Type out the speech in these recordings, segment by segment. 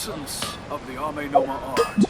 essence of the Ame Noma art.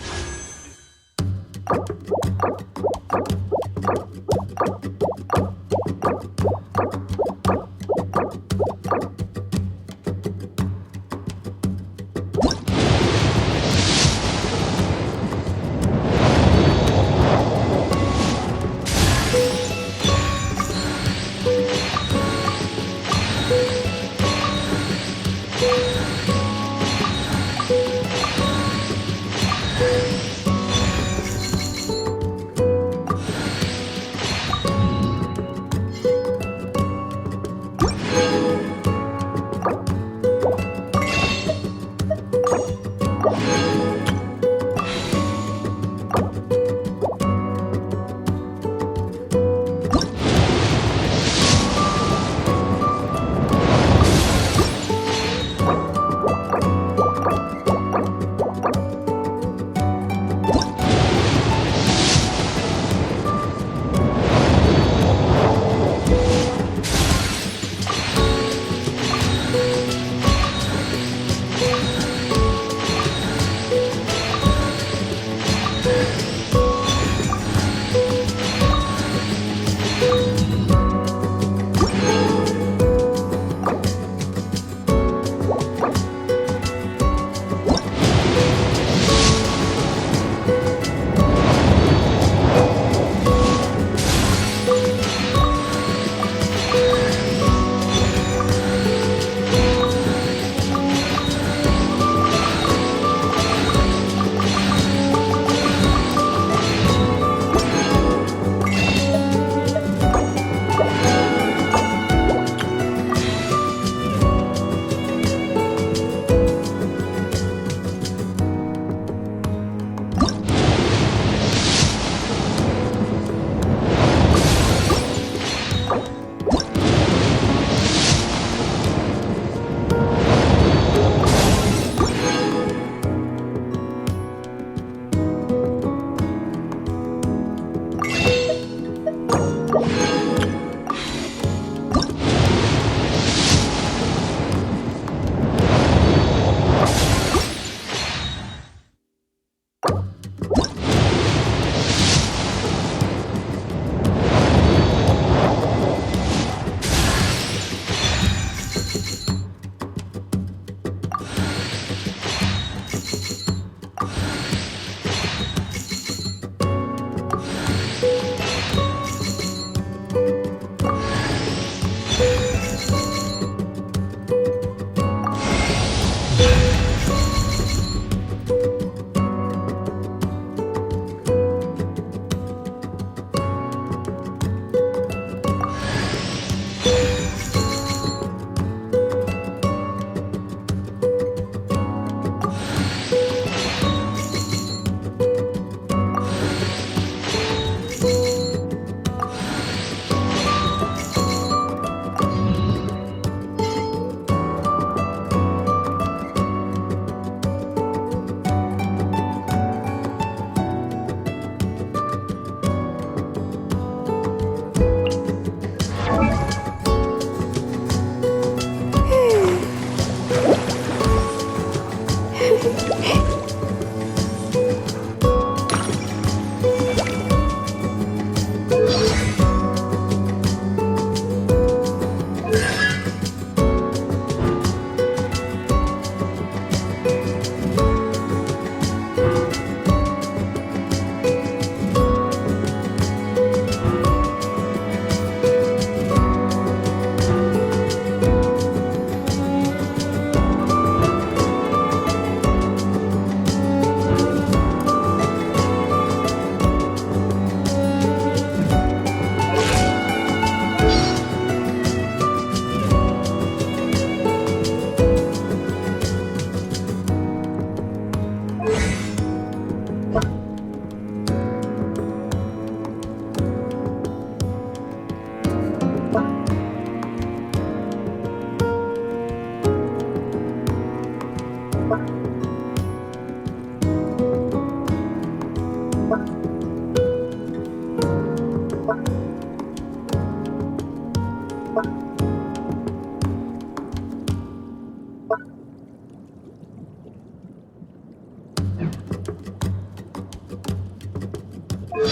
And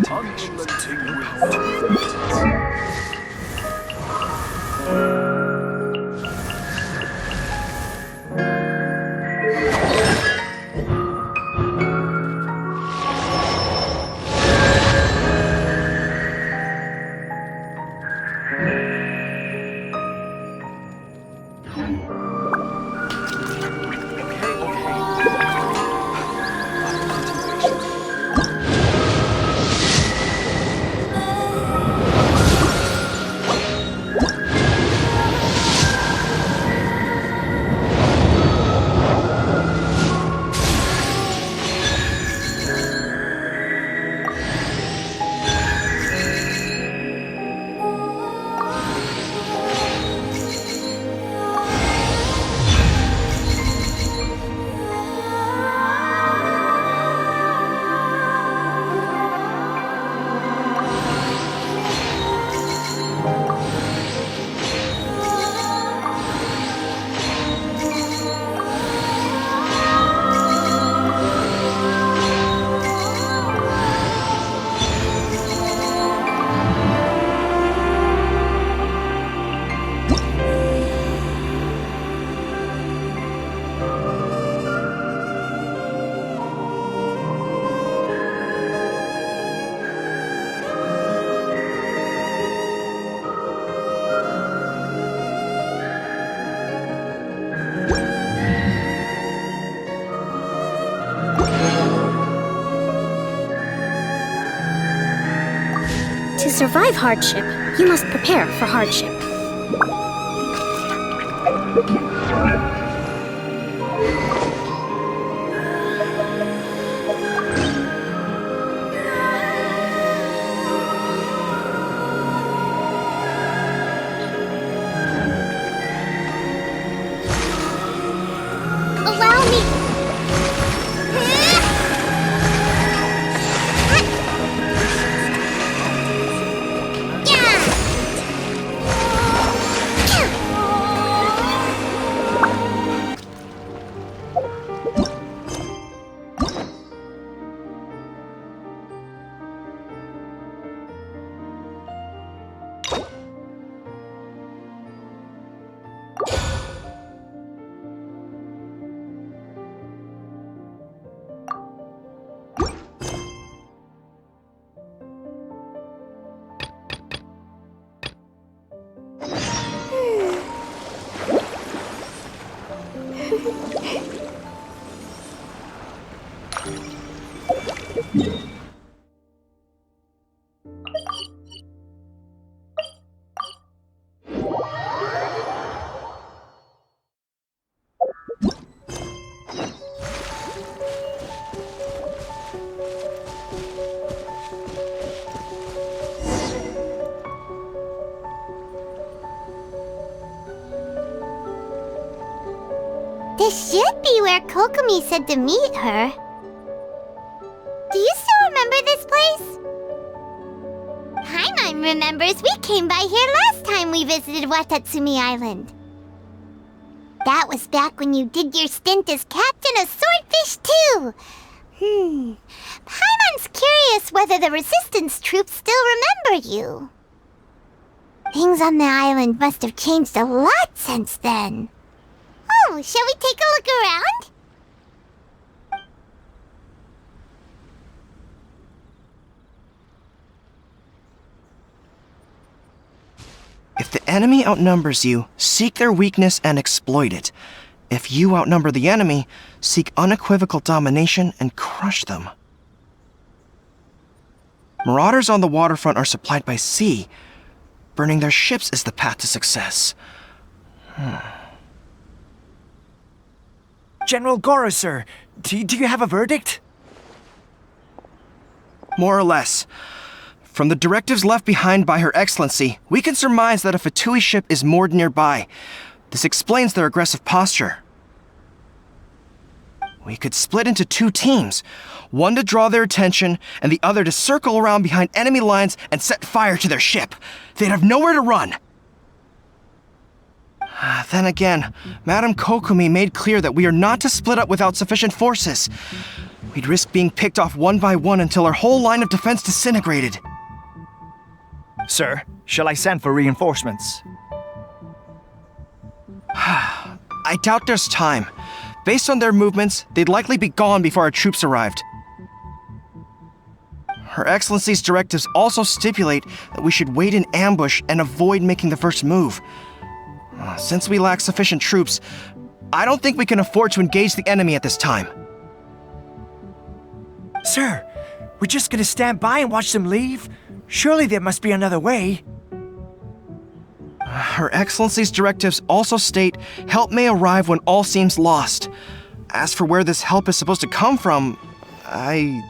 unrelenting will. To survive hardship, you must prepare for hardship. Allow me. This should be where Kokomi said to meet her. Do you still remember this place? Paimon remembers we came by here last time we visited Watatsumi Island. That was back when you did your stint as captain of Swordfish too. Paimon's curious whether the resistance troops still remember you. Things on the island must have changed a lot since then. Oh, shall we take a look around? If the enemy outnumbers you, seek their weakness and exploit it. If you outnumber the enemy, seek unequivocal domination and crush them. Marauders on the waterfront are supplied by sea. Burning their ships is the path to success. General Goro, sir, do you have a verdict? More or less. From the directives left behind by Her Excellency, we can surmise that a Fatui ship is moored nearby. This explains their aggressive posture. We could split into two teams, one to draw their attention and the other to circle around behind enemy lines and set fire to their ship. They'd have nowhere to run. Then again, Madame Kokomi made clear that we are not to split up without sufficient forces. We'd risk being picked off one by one until our whole line of defense disintegrated. Sir, shall I send for reinforcements? I doubt there's time. Based on their movements, they'd likely be gone before our troops arrived. Her Excellency's directives also stipulate that we should wait in ambush and avoid making the first move. Since we lack sufficient troops, I don't think we can afford to engage the enemy at this time. Sir, we're just gonna stand by and watch them leave? Surely there must be another way. Her Excellency's directives also state help may arrive when all seems lost. As for where this help is supposed to come from, Hey,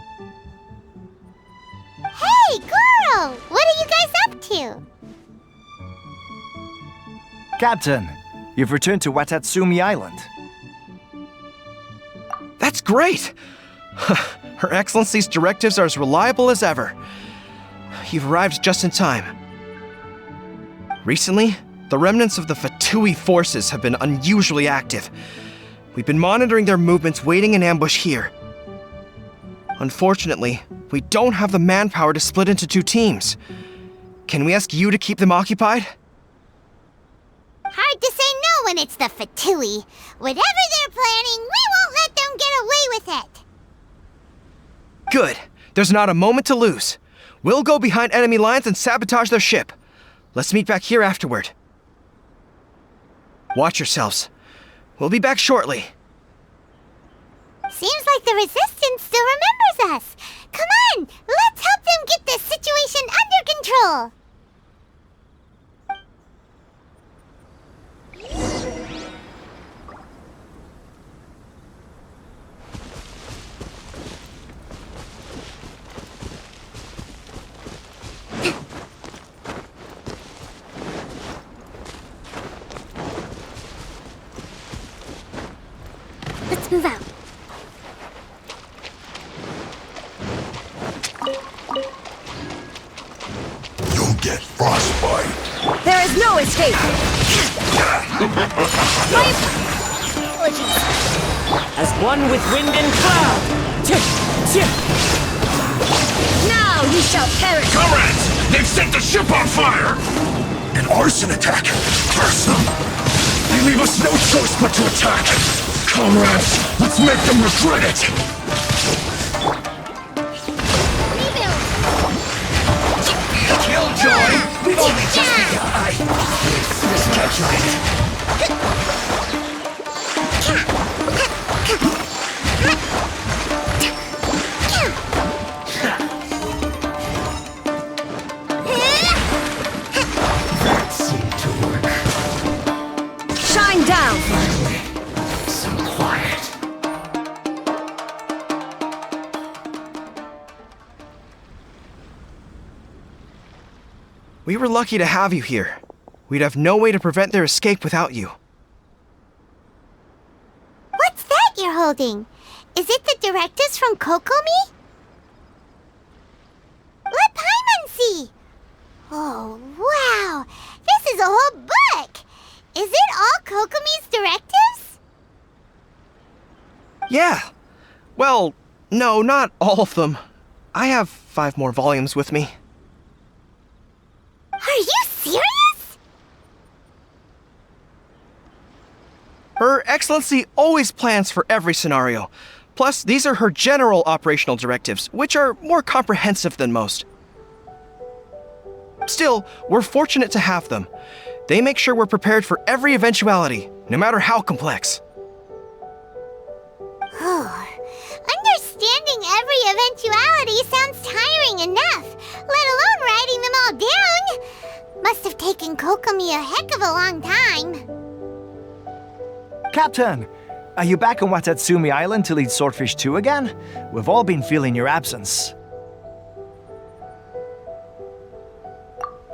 Goro! What are you guys up to? Captain, you've returned to Watatsumi Island. That's great! Her Excellency's directives are as reliable as ever. You've arrived just in time. Recently, the remnants of the Fatui forces have been unusually active. We've been monitoring their movements waiting in ambush here. Unfortunately, we don't have the manpower to split into two teams. Can we ask you to keep them occupied? Hard to say no when it's the Fatui. Whatever they're planning, we won't let them get away with it. Good. There's not a moment to lose. We'll go behind enemy lines and sabotage their ship. Let's meet back here afterward. Watch yourselves. We'll be back shortly. Seems like the Resistance still remembers us. Come on, let's help them get this situation under control. Let's move out. You'll get frostbite. There is no escape! My apologies. As one with wind and cloud. Now you shall perish! Comrades! They've set the ship on fire! An arson attack! Curse them! They leave us no choice but to attack! Comrades, let's make them regret it! Killjoy! We've only just begun! This catch right! That seemed to work. Shine down! So quiet. We were lucky to have you here. We'd have no way to prevent their escape without you. What's that you're holding? Is it the directives from Kokomi? Let Paimon see! Oh, wow! This is a whole book! Is it all Kokomi's directives? Yeah. Well, no, not all of them. I have 5 more volumes with me. Are you serious? Her Excellency always plans for every scenario. Plus, these are her general operational directives, which are more comprehensive than most. Still, we're fortunate to have them. They make sure we're prepared for every eventuality, no matter how complex. Understanding every eventuality sounds tiring enough, let alone writing them all down. Must have taken Kokomi a heck of a long time. Captain, are you back on Watatsumi Island to lead Swordfish 2 again? We've all been feeling your absence.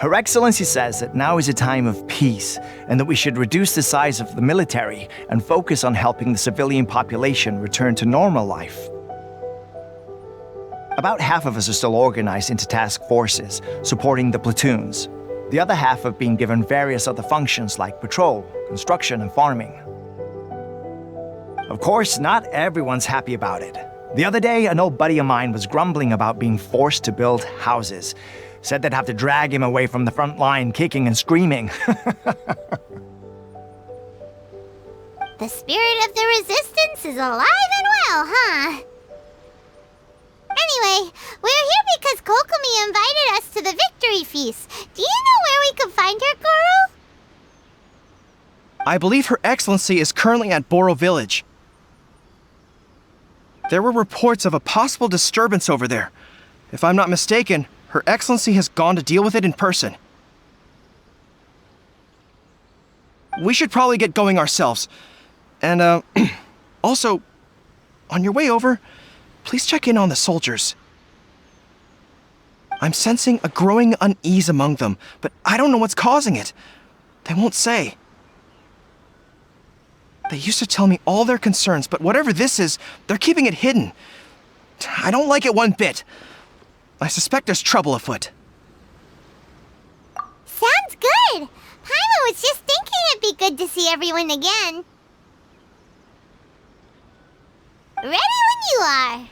Her Excellency says that now is a time of peace, and that we should reduce the size of the military and focus on helping the civilian population return to normal life. About half of us are still organized into task forces, supporting the platoons. The other half have been given various other functions like patrol, construction, and farming. Of course, not everyone's happy about it. The other day, an old buddy of mine was grumbling about being forced to build houses. Said they'd have to drag him away from the front line, kicking and screaming. The spirit of the resistance is alive and well, huh? Anyway, we're here because Kokomi invited us to the victory feast. Do you know where we can find her, Guru? I believe Her Excellency is currently at Boro Village. There were reports of a possible disturbance over there. If I'm not mistaken, Her Excellency has gone to deal with it in person. We should probably get going ourselves. And, also, on your way over, please check in on the soldiers. I'm sensing a growing unease among them, but I don't know what's causing it. They won't say. They used to tell me all their concerns, but whatever this is, they're keeping it hidden. I don't like it one bit. I suspect there's trouble afoot. Sounds good! Paimon was just thinking it'd be good to see everyone again. Ready when you are.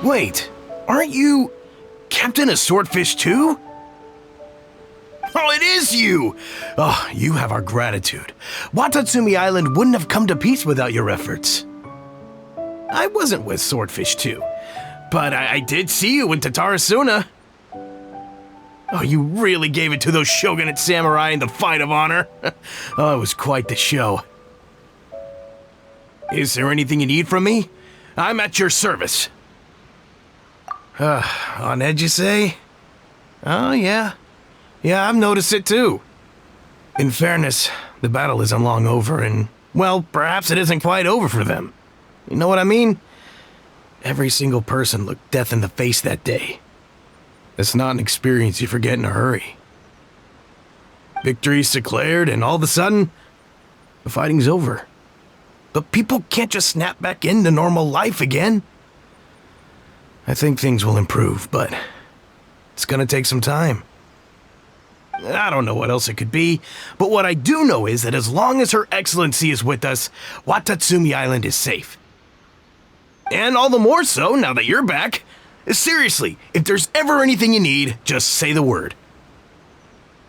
Wait, aren't you Captain of Swordfish too? Oh, it is you! Oh, you have our gratitude. Watatsumi Island wouldn't have come to peace without your efforts. I wasn't with Swordfish 2, but I did see you in Tatarasuna. Oh, you really gave it to those shogunate samurai in the fight of honor. Oh, it was quite the show. Is there anything you need from me? I'm at your service. On edge, you say? Oh, yeah. Yeah, I've noticed it too. In fairness, the battle isn't long over, and, well, perhaps it isn't quite over for them. You know what I mean? Every single person looked death in the face that day. It's not an experience you forget in a hurry. Victory's declared, and all of a sudden, the fighting's over. But people can't just snap back into normal life again. I think things will improve, but it's gonna take some time. I don't know what else it could be, but what I do know is that as long as Her Excellency is with us, Watatsumi Island is safe. And all the more so now that you're back. Seriously, if there's ever anything you need, just say the word.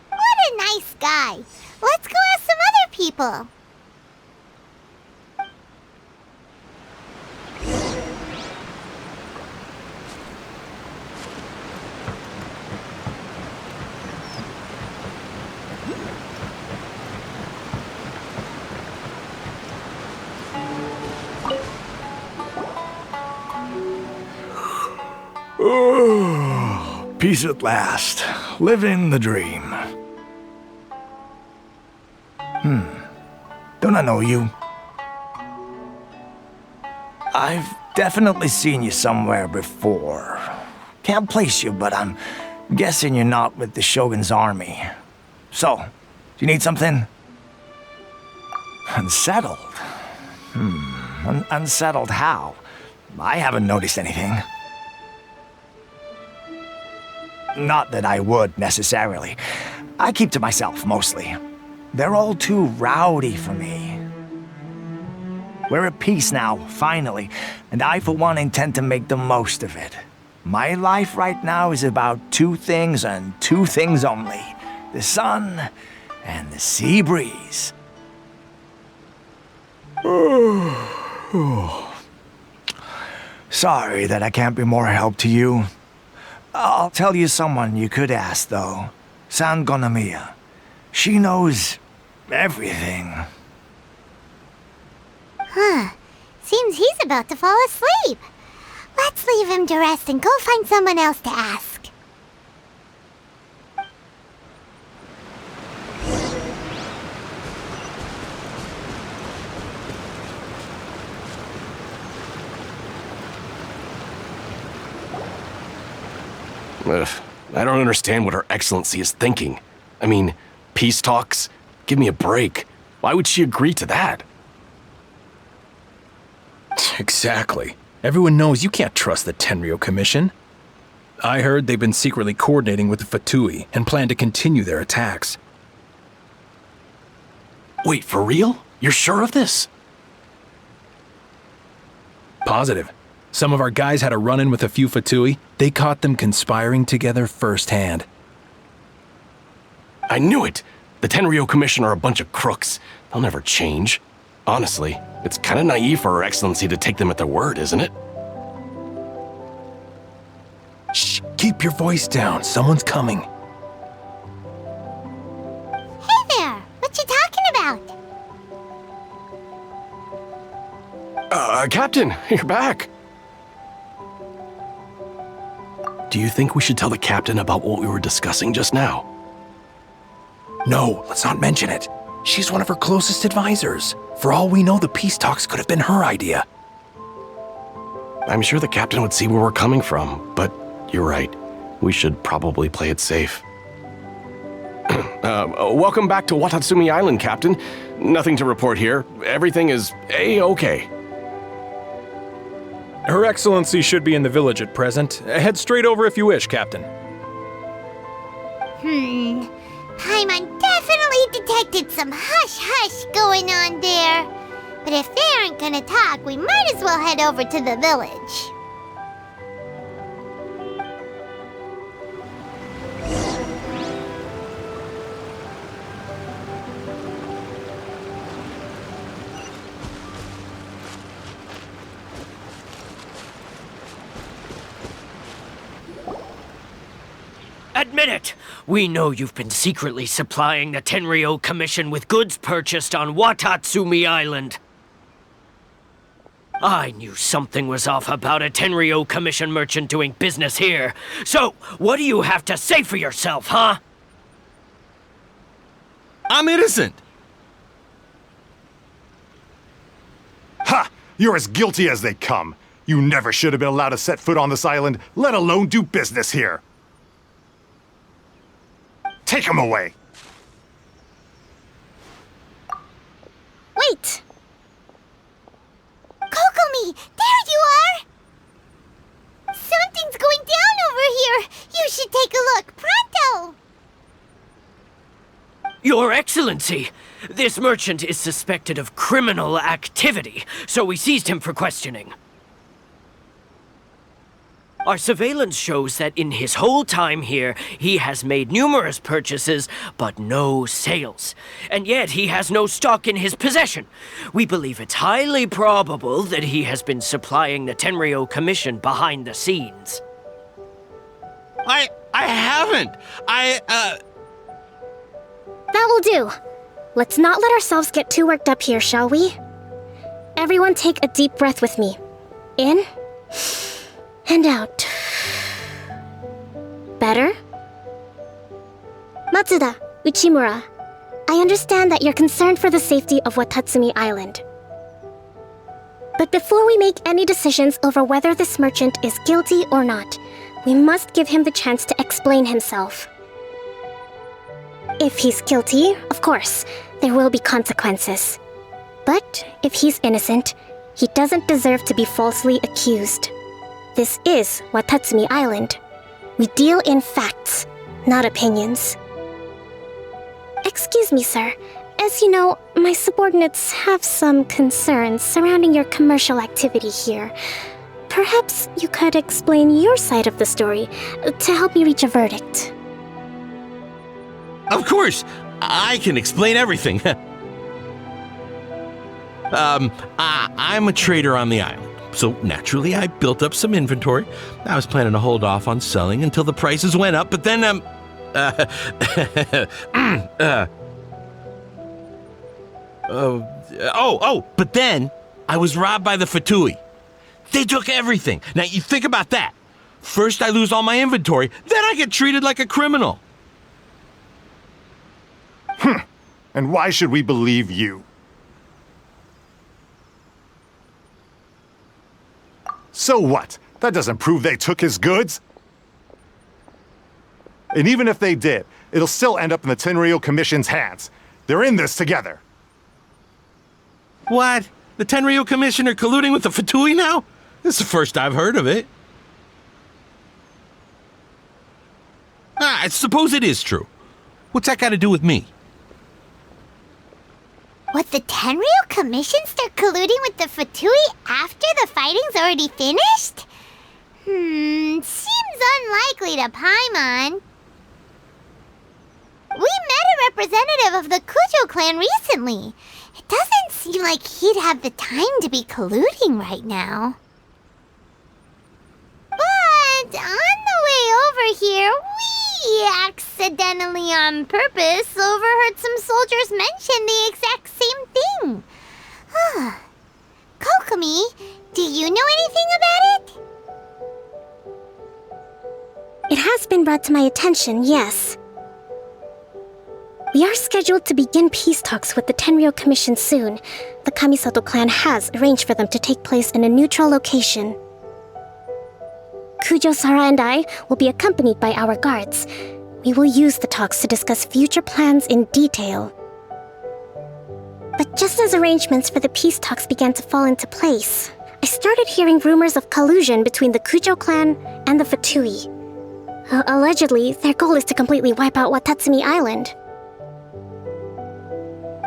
What a nice guy. Let's go ask some other people. Oh, peace at last. Living the dream. Don't I know you? I've definitely seen you somewhere before. Can't place you, but I'm guessing you're not with the Shogun's army. So, do you need something? Unsettled? Unsettled how? I haven't noticed anything. Not that I would, necessarily. I keep to myself, mostly. They're all too rowdy for me. We're at peace now, finally, and I, for one, intend to make the most of it. My life right now is about two things and two things only. The sun and the sea breeze. Sorry that I can't be more help to you. I'll tell you someone you could ask, though. San Gonomiya. She knows everything. Seems he's about to fall asleep. Let's leave him to rest and go find someone else to ask. Ugh, I don't understand what Her Excellency is thinking. I mean, peace talks? Give me a break. Why would she agree to that? Exactly. Everyone knows you can't trust the Tenryou Commission. I heard they've been secretly coordinating with the Fatui and plan to continue their attacks. Wait, for real? You're sure of this? Positive. Some of our guys had a run-in with a few Fatui. They caught them conspiring together firsthand. I knew it! The Tenryou Commission are a bunch of crooks. They'll never change. Honestly, it's kind of naive for Her Excellency to take them at their word, isn't it? Shh! Keep your voice down. Someone's coming. Hey there! What you talking about? Captain, you're back! Do you think we should tell the captain about what we were discussing just now? No, let's not mention it. She's one of her closest advisors. For all we know, the peace talks could have been her idea. I'm sure the captain would see where we're coming from, but you're right. We should probably play it safe. Welcome back to Watatsumi Island, Captain. Nothing to report here. Everything is A-okay. Her Excellency should be in the village at present. Head straight over if you wish, Captain. Paimon definitely detected some hush-hush going on there. But if they aren't gonna talk, we might as well head over to the village. Admit it! We know you've been secretly supplying the Tenryou Commission with goods purchased on Watatsumi Island. I knew something was off about a Tenryou Commission merchant doing business here. So, what do you have to say for yourself, huh? I'm innocent! Ha! You're as guilty as they come. You never should have been allowed to set foot on this island, let alone do business here. Take him away! Wait! Kokomi, there you are! Something's going down over here! You should take a look, pronto! Your Excellency! This merchant is suspected of criminal activity, so we seized him for questioning. Our surveillance shows that in his whole time here, he has made numerous purchases, but no sales. And yet he has no stock in his possession. We believe it's highly probable that he has been supplying the Tenryou Commission behind the scenes. I haven't! That will do. Let's not let ourselves get too worked up here, shall we? Everyone take a deep breath with me. In and out. Better? Matsuda, Uchimura, I understand that you're concerned for the safety of Watatsumi Island. But before we make any decisions over whether this merchant is guilty or not, we must give him the chance to explain himself. If he's guilty, of course, there will be consequences. But if he's innocent, he doesn't deserve to be falsely accused. This is Watatsumi Island. We deal in facts, not opinions. Excuse me, sir. As you know, my subordinates have some concerns surrounding your commercial activity here. Perhaps you could explain your side of the story to help me reach a verdict. Of course! I can explain everything. I'm a trader on the island, so naturally I built up some inventory. I was planning to hold off on selling until the prices went up, but then, but then I was robbed by the Fatui. They took everything. Now you think about that. First I lose all my inventory, then I get treated like a criminal. And why should we believe you? So what? That doesn't prove they took his goods. And even if they did, it'll still end up in the Tenryou Commission's hands. They're in this together. What? The Tenryou Commissioner colluding with the Fatui now? This is the first I've heard of it. I suppose it is true. What's that got to do with me? What, the Tenryou Commission start colluding with the Fatui after the fighting's already finished? Seems unlikely to Paimon. We met a representative of the Kujo clan recently. It doesn't seem like he'd have the time to be colluding right now. But on the way over here, we accidentally on purpose overheard some soldiers mention the exact same thing. Kokomi, do you know anything about it? It has been brought to my attention, yes. We are scheduled to begin peace talks with the Tenryou Commission soon. The Kamisato clan has arranged for them to take place in a neutral location. Kujo-Sara and I will be accompanied by our guards. We will use the talks to discuss future plans in detail. But just as arrangements for the peace talks began to fall into place, I started hearing rumors of collusion between the Kujo clan and the Fatui. Allegedly, their goal is to completely wipe out Watatsumi Island.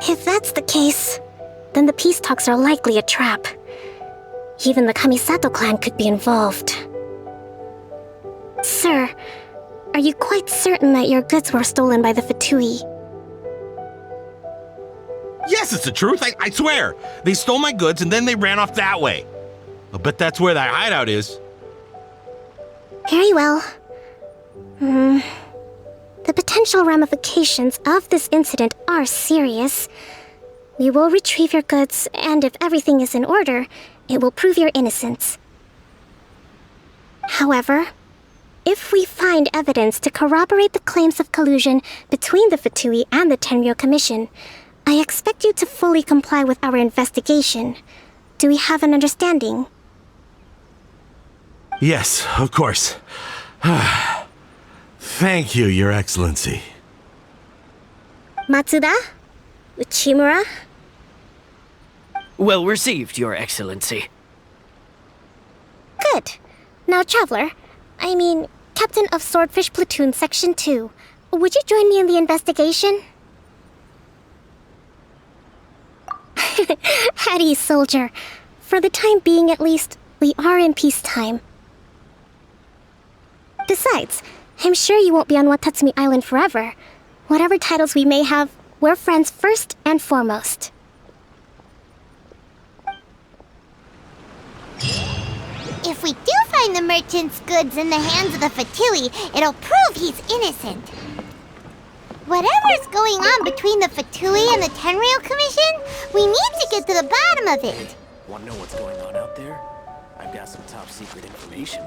If that's the case, then the peace talks are likely a trap. Even the Kamisato clan could be involved. Sir, are you quite certain that your goods were stolen by the Fatui? Yes, it's the truth. I swear. They stole my goods and then they ran off that way. I'll bet that's where that hideout is. Very well. The potential ramifications of this incident are serious. We will retrieve your goods, and if everything is in order, it will prove your innocence. However, if we find evidence to corroborate the claims of collusion between the Fatui and the Tenryou Commission, I expect you to fully comply with our investigation. Do we have an understanding? Yes, of course. Thank you, Your Excellency. Matsuda? Uchimura? Well received, Your Excellency. Good. Now, Traveler, Captain of Swordfish Platoon Section 2, would you join me in the investigation? At ease, soldier. For the time being, at least, we are in peacetime. Besides, I'm sure you won't be on Watatsumi Island forever. Whatever titles we may have, we're friends first and foremost. If we do find the merchant's goods in the hands of the Fatui, it'll prove he's innocent. Whatever's going on between the Fatui and the Tenryou Commission, we need to get to the bottom of it. Want to know what's going on out there? I've got some top secret information.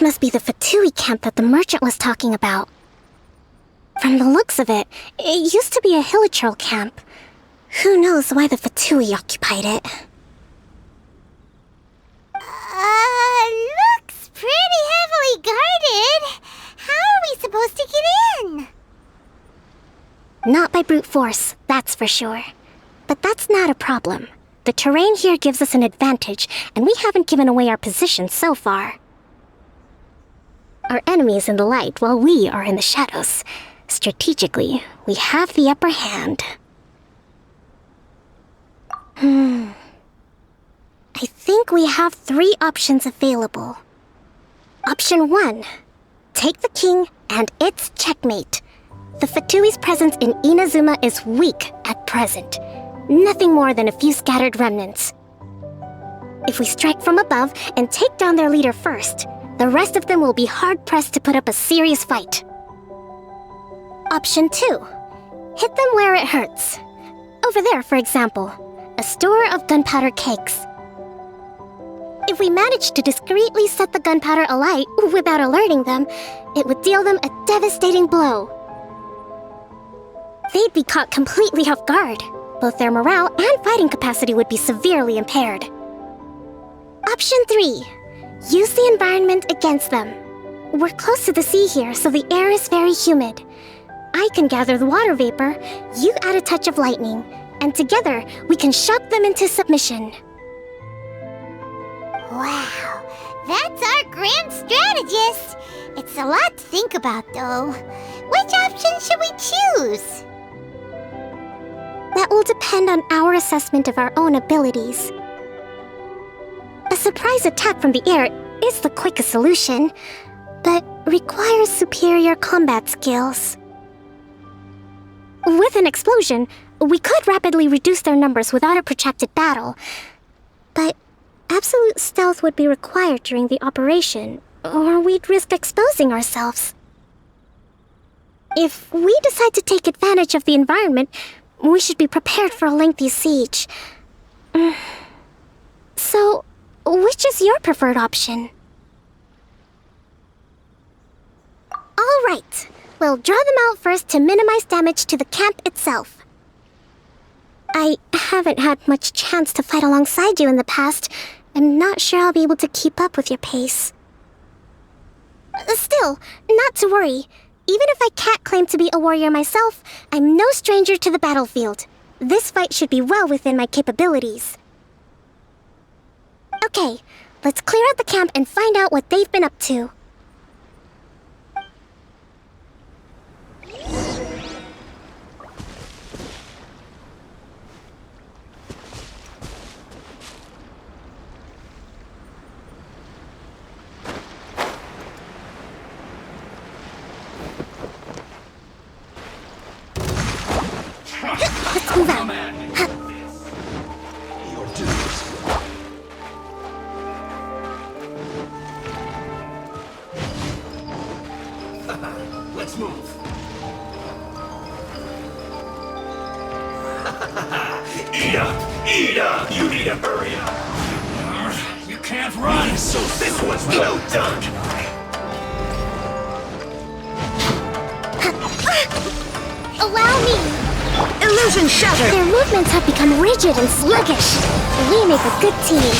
This must be the Fatui camp that the merchant was talking about. From the looks of it, it used to be a hilichurl camp. Who knows why the Fatui occupied it? Looks pretty heavily guarded. How are we supposed to get in? Not by brute force, that's for sure. But that's not a problem. The terrain here gives us an advantage, and we haven't given away our position so far. Our enemy is in the light, while we are in the shadows. Strategically, we have the upper hand. I think we have 3 options available. Option 1. Take the king, and it's checkmate. The Fatui's presence in Inazuma is weak at present. Nothing more than a few scattered remnants. If we strike from above and take down their leader first, the rest of them will be hard-pressed to put up a serious fight. Option 2. Hit them where it hurts. Over there, for example, a store of gunpowder cakes. If we manage to discreetly set the gunpowder alight without alerting them, it would deal them a devastating blow. They'd be caught completely off guard. Both their morale and fighting capacity would be severely impaired. Option 3. Use the environment against them. We're close to the sea here, so the air is very humid. I can gather the water vapor, you add a touch of lightning, and together we can shock them into submission. Wow, that's our grand strategist. It's a lot to think about, though. Which option should we choose? That will depend on our assessment of our own abilities. A surprise attack from the air is the quickest solution, but requires superior combat skills. With an explosion, we could rapidly reduce their numbers without a protracted battle, but absolute stealth would be required during the operation, or we'd risk exposing ourselves. If we decide to take advantage of the environment, we should be prepared for a lengthy siege. So, which is your preferred option? All right, we'll draw them out first to minimize damage to the camp itself. I haven't had much chance to fight alongside you in the past. I'm not sure I'll be able to keep up with your pace. Still, not to worry. Even if I can't claim to be a warrior myself, I'm no stranger to the battlefield. This fight should be well within my capabilities. Okay, let's clear out the camp and find out what they've been up to. Let's move out. Let's move. Ida! You need to hurry up. You can't run, so this was well done. Allow me! Illusion shattered! Their movements have become rigid and sluggish. We make a good team.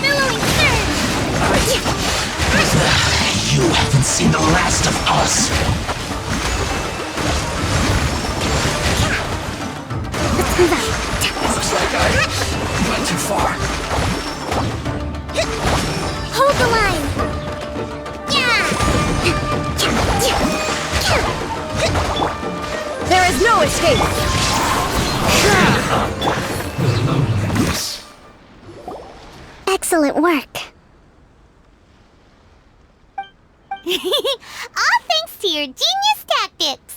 Billowing surge! You haven't seen the last of us! Let's move out. Looks like I went too far. Hold the line! There is no escape! Excellent work. All thanks to your genius tactics!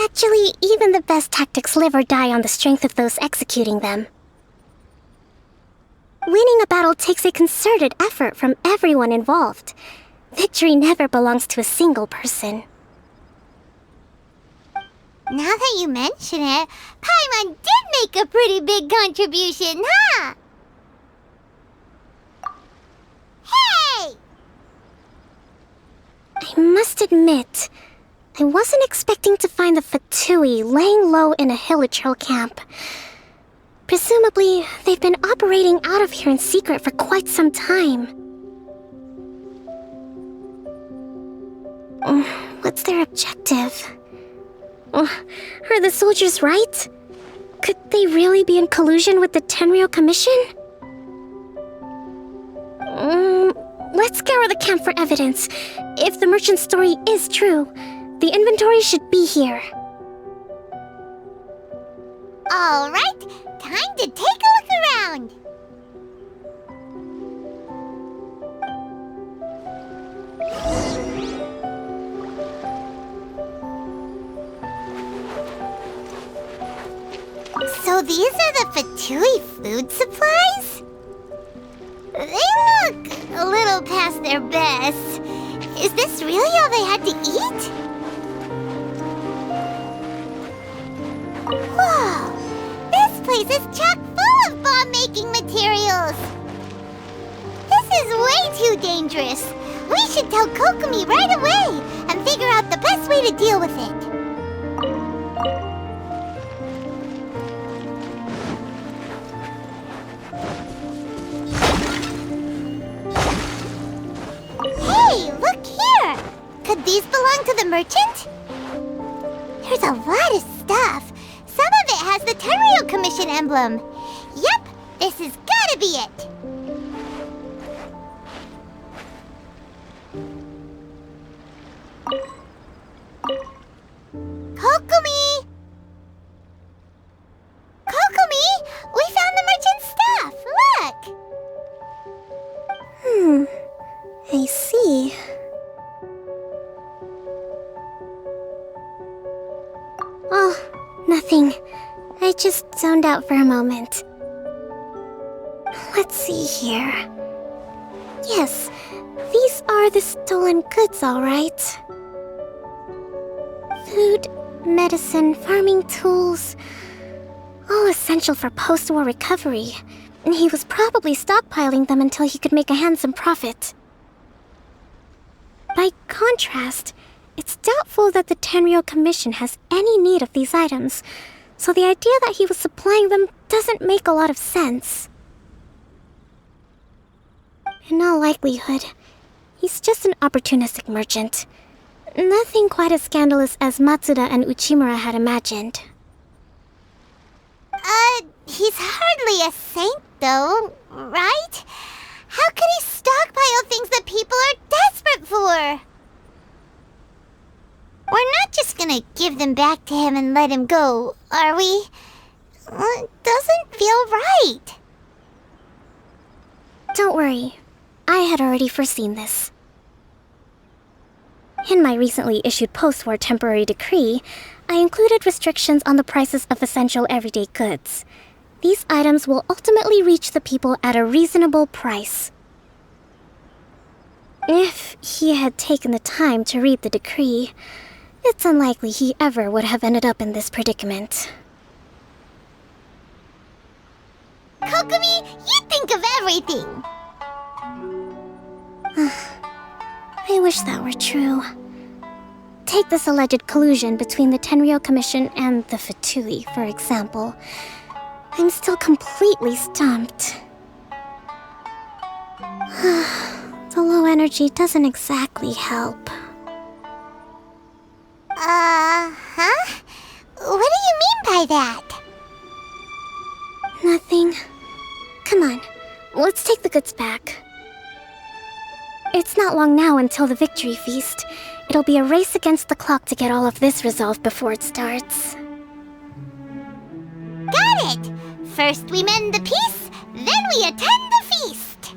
Actually, even the best tactics live or die on the strength of those executing them. Winning a battle takes a concerted effort from everyone involved. Victory never belongs to a single person. Now that you mention it, Paimon did make a pretty big contribution, huh? admit, I wasn't expecting to find the Fatui laying low in a Hilichurl camp. Presumably, they've been operating out of here in secret for quite some time. What's their objective? Are the soldiers right? Could they really be in collusion with the Tenryou Commission? Let's scour the camp for evidence. If the merchant's story is true, the inventory should be here. Alright, time to take a look around. So these are the Fatui food supplies? They look a little past their best. Is this really all they had to eat? Whoa! This place is chock full of bomb-making materials! This is way too dangerous! We should tell Kokomi right away and figure out the best way to deal with it. Hey, look here! Could these belong to the merchant? There's a lot of stuff. Some of it has the Tenryou Commission emblem. Yep, this has gotta be it. Kokomi! Kokomi! We found the merchant's stuff! Look! I see. Oh, nothing. I just zoned out for a moment. Let's see here. Yes, these are the stolen goods, all right. Food, medicine, farming tools. All essential for post-war recovery. He was probably stockpiling them until he could make a handsome profit. By contrast, it's doubtful that the Tenryou Commission has any need of these items, so the idea that he was supplying them doesn't make a lot of sense. In all likelihood, he's just an opportunistic merchant. Nothing quite as scandalous as Matsuda and Uchimura had imagined. He's hardly a saint, though, right? How could he stockpile things that people are desperate for? We're not just gonna give them back to him and let him go, are we? It doesn't feel right. Don't worry, I had already foreseen this. In my recently issued post-war temporary decree, I included restrictions on the prices of essential everyday goods. These items will ultimately reach the people at a reasonable price. If he had taken the time to read the decree, it's unlikely he ever would have ended up in this predicament. Kokomi, you think of everything! I wish that were true. Take this alleged collusion between the Tenryou Commission and the Fatui, for example. I'm still completely stumped. The low energy doesn't exactly help. Huh? What do you mean by that? Nothing. Come on, let's take the goods back. It's not long now until the victory feast. It'll be a race against the clock to get all of this resolved before it starts. Got it! First we mend the peace, then we attend the feast!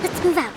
Let's move out.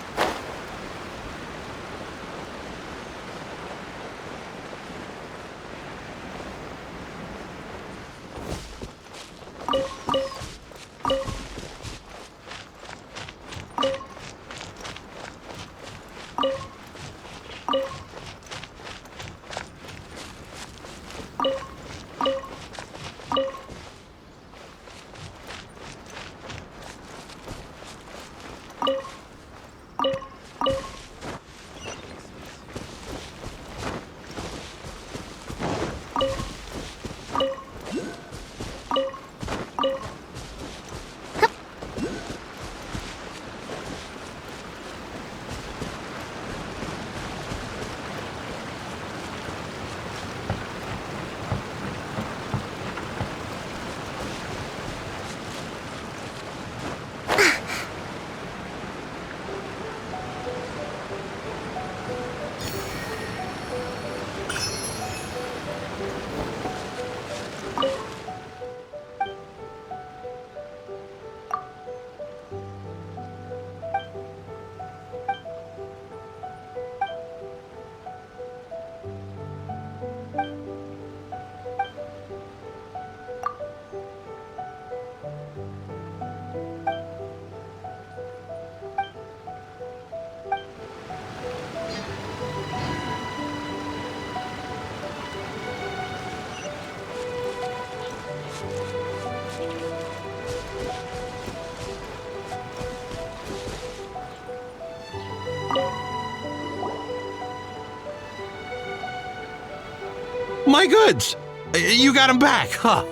My goods! You got them back, huh?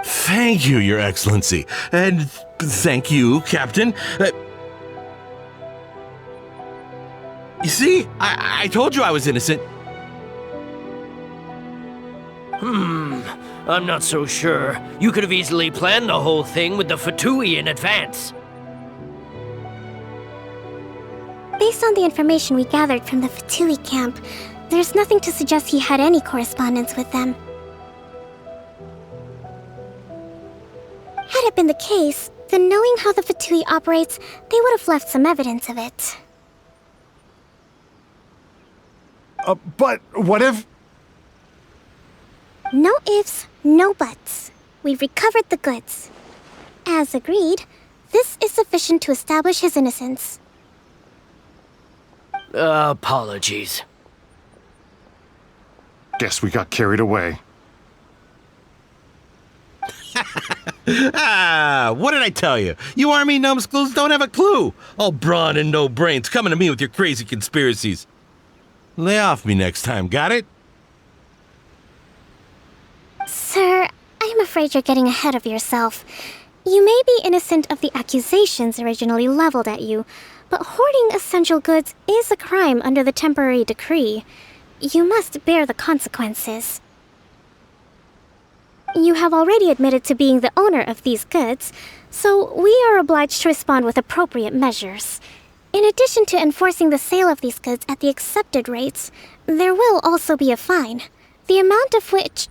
Thank you, Your Excellency. And thank you, Captain. You see? I told you I was innocent. I'm not so sure. You could have easily planned the whole thing with the Fatui in advance. Based on the information we gathered from the Fatui camp, there's nothing to suggest he had any correspondence with them. Had it been the case, then knowing how the Fatui operates, they would have left some evidence of it. But what if... No ifs, no buts. We've recovered the goods. As agreed, this is sufficient to establish his innocence. Apologies. Guess we got carried away. What did I tell you? You army numbskulls don't have a clue. All brawn and no brains coming to me with your crazy conspiracies. Lay off me next time, got it? Sir, I'm afraid you're getting ahead of yourself. You may be innocent of the accusations originally leveled at you, but hoarding essential goods is a crime under the temporary decree. You must bear the consequences. You have already admitted to being the owner of these goods, so we are obliged to respond with appropriate measures. In addition to enforcing the sale of these goods at the accepted rates, there will also be a fine, the amount of which...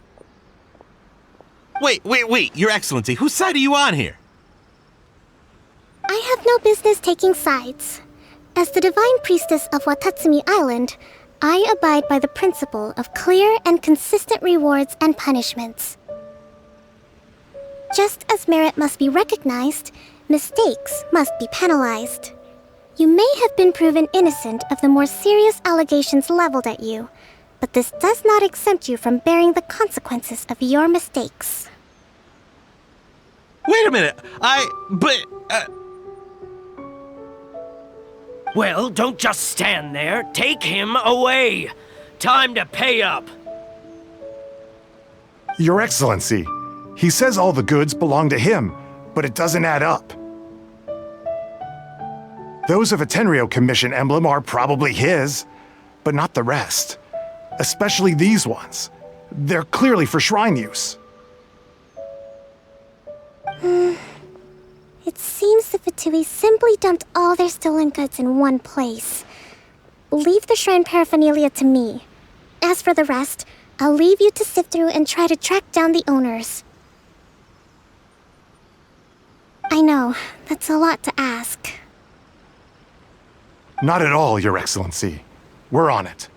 Wait, Your Excellency, whose side are you on here? I have no business taking sides. As the Divine Priestess of Watatsumi Island, I abide by the principle of clear and consistent rewards and punishments. Just as merit must be recognized, mistakes must be penalized. You may have been proven innocent of the more serious allegations leveled at you, but this does not exempt you from bearing the consequences of your mistakes. Wait a minute, Well, don't just stand there. Take him away. Time to pay up. Your Excellency, he says all the goods belong to him, but it doesn't add up. Those of a Tenryo Commission emblem are probably his, but not the rest. Especially these ones. They're clearly for shrine use. It seems the Fatui simply dumped all their stolen goods in one place. Leave the shrine paraphernalia to me. As for the rest, I'll leave you to sift through and try to track down the owners. I know, that's a lot to ask. Not at all, Your Excellency. We're on it.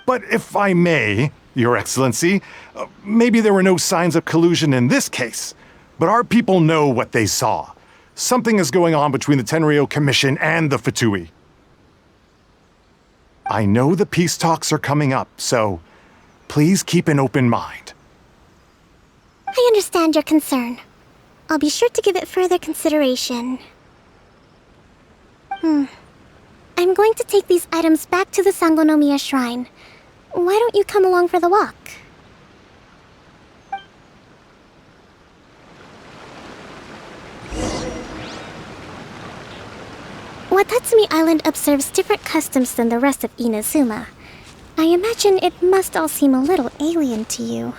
But if I may, Your Excellency, maybe there were no signs of collusion in this case, but our people know what they saw. Something is going on between the Tenryo Commission and the Fatui. I know the peace talks are coming up, so please keep an open mind. I understand your concern. I'll be sure to give it further consideration. I'm going to take these items back to the Sangonomiya Shrine. Why don't you come along for the walk? Watatsumi Island observes different customs than the rest of Inazuma. I imagine it must all seem a little alien to you.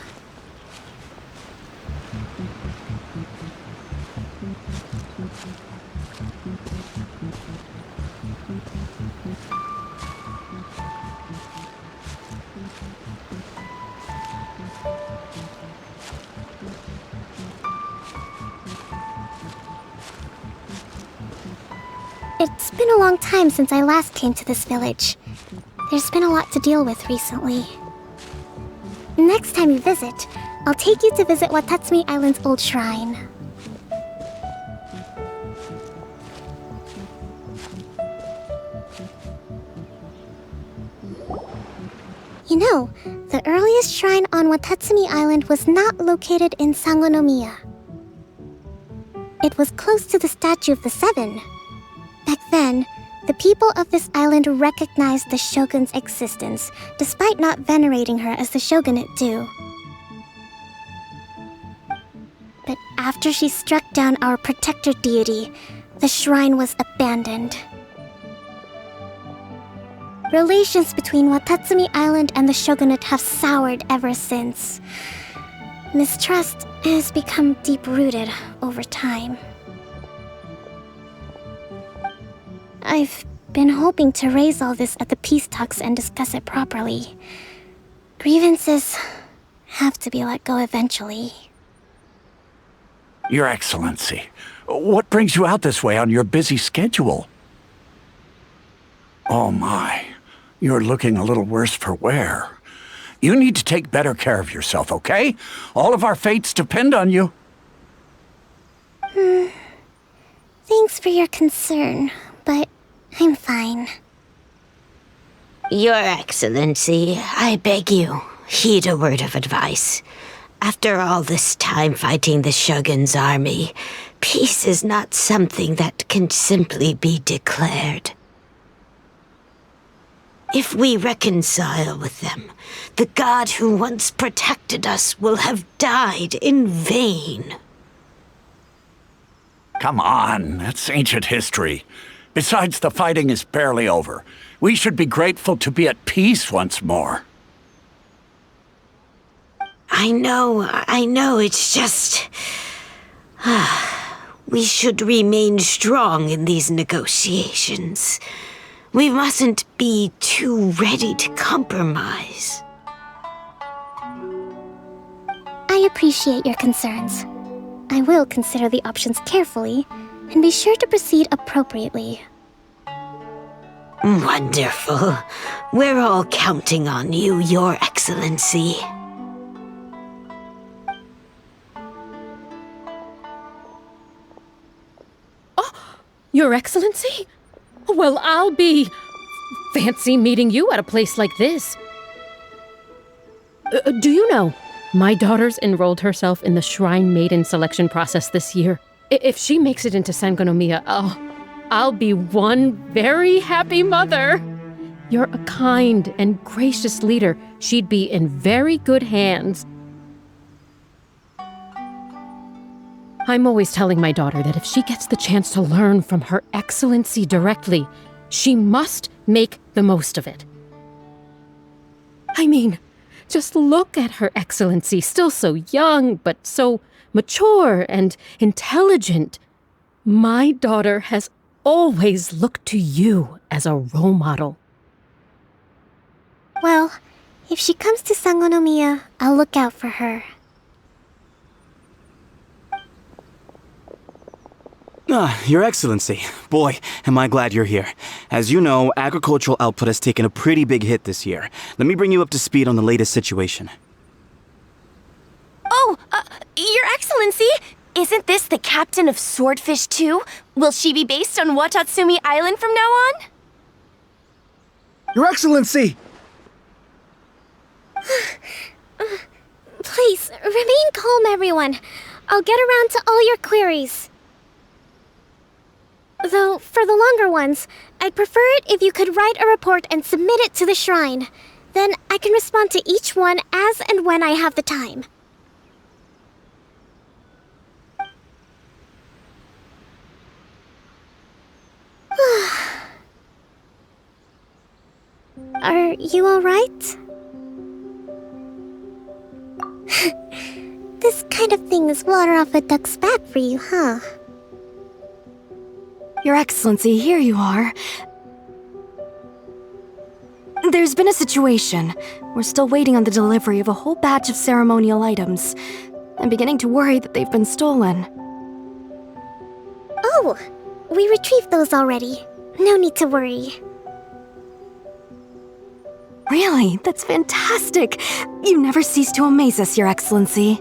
It's been a long time since I last came to this village. There's been a lot to deal with recently. Next time you visit, I'll take you to visit Watatsumi Island's old shrine. You know, the earliest shrine on Watatsumi Island was not located in Sangonomiya. It was close to the Statue of the Seven. Back then, The people of this island recognize the Shogun's existence, despite not venerating her as the Shogunate do. But after she struck down our protector deity, the shrine was abandoned. Relations between Watatsumi Island and the Shogunate have soured ever since. Mistrust has become deep-rooted over time. I've been hoping to raise all this at the peace talks and discuss it properly. Grievances have to be let go eventually. Your Excellency, what brings you out this way on your busy schedule? Oh my, you're looking a little worse for wear. You need to take better care of yourself, okay? All of our fates depend on you. Thanks for your concern, but I'm fine. Your Excellency, I beg you, heed a word of advice. After all this time fighting the Shogun's army, peace is not something that can simply be declared. If we reconcile with them, the god who once protected us will have died in vain. Come on, that's ancient history. Besides, the fighting is barely over. We should be grateful to be at peace once more. I know, it's just... we should remain strong in these negotiations. We mustn't be too ready to compromise. I appreciate your concerns. I will consider the options carefully, and be sure to proceed appropriately. Wonderful. We're all counting on you, Your Excellency. Your Excellency? Well, I'll be... fancy meeting you at a place like this. Do you know, my daughter's enrolled herself in the Shrine Maiden selection process this year. If she makes it into Sangonomiya, I'll be one very happy mother. You're a kind and gracious leader. She'd be in very good hands. I'm always telling my daughter that if she gets the chance to learn from Her Excellency directly, she must make the most of it. I mean, just look at Her Excellency, still so young, but so mature and intelligent. My daughter has always looked to you as a role model. Well, if she comes to Sangonomiya, I'll look out for her. Your Excellency. Boy, am I glad you're here. As you know, agricultural output has taken a pretty big hit this year. Let me bring you up to speed on the latest situation. Oh, Your Excellency! Isn't this the captain of Swordfish 2? Will she be based on Watatsumi Island from now on? Your Excellency! Please, remain calm, everyone. I'll get around to all your queries. Though, for the longer ones, I'd prefer it if you could write a report and submit it to the shrine. Then I can respond to each one as and when I have the time. Are you alright? This kind of thing is water off a duck's back for you, huh? Your Excellency, here you are. There's been a situation. We're still waiting on the delivery of a whole batch of ceremonial items. I'm beginning to worry that they've been stolen. Oh, we retrieved those already. No need to worry. Really? That's fantastic! You never cease to amaze us, Your Excellency.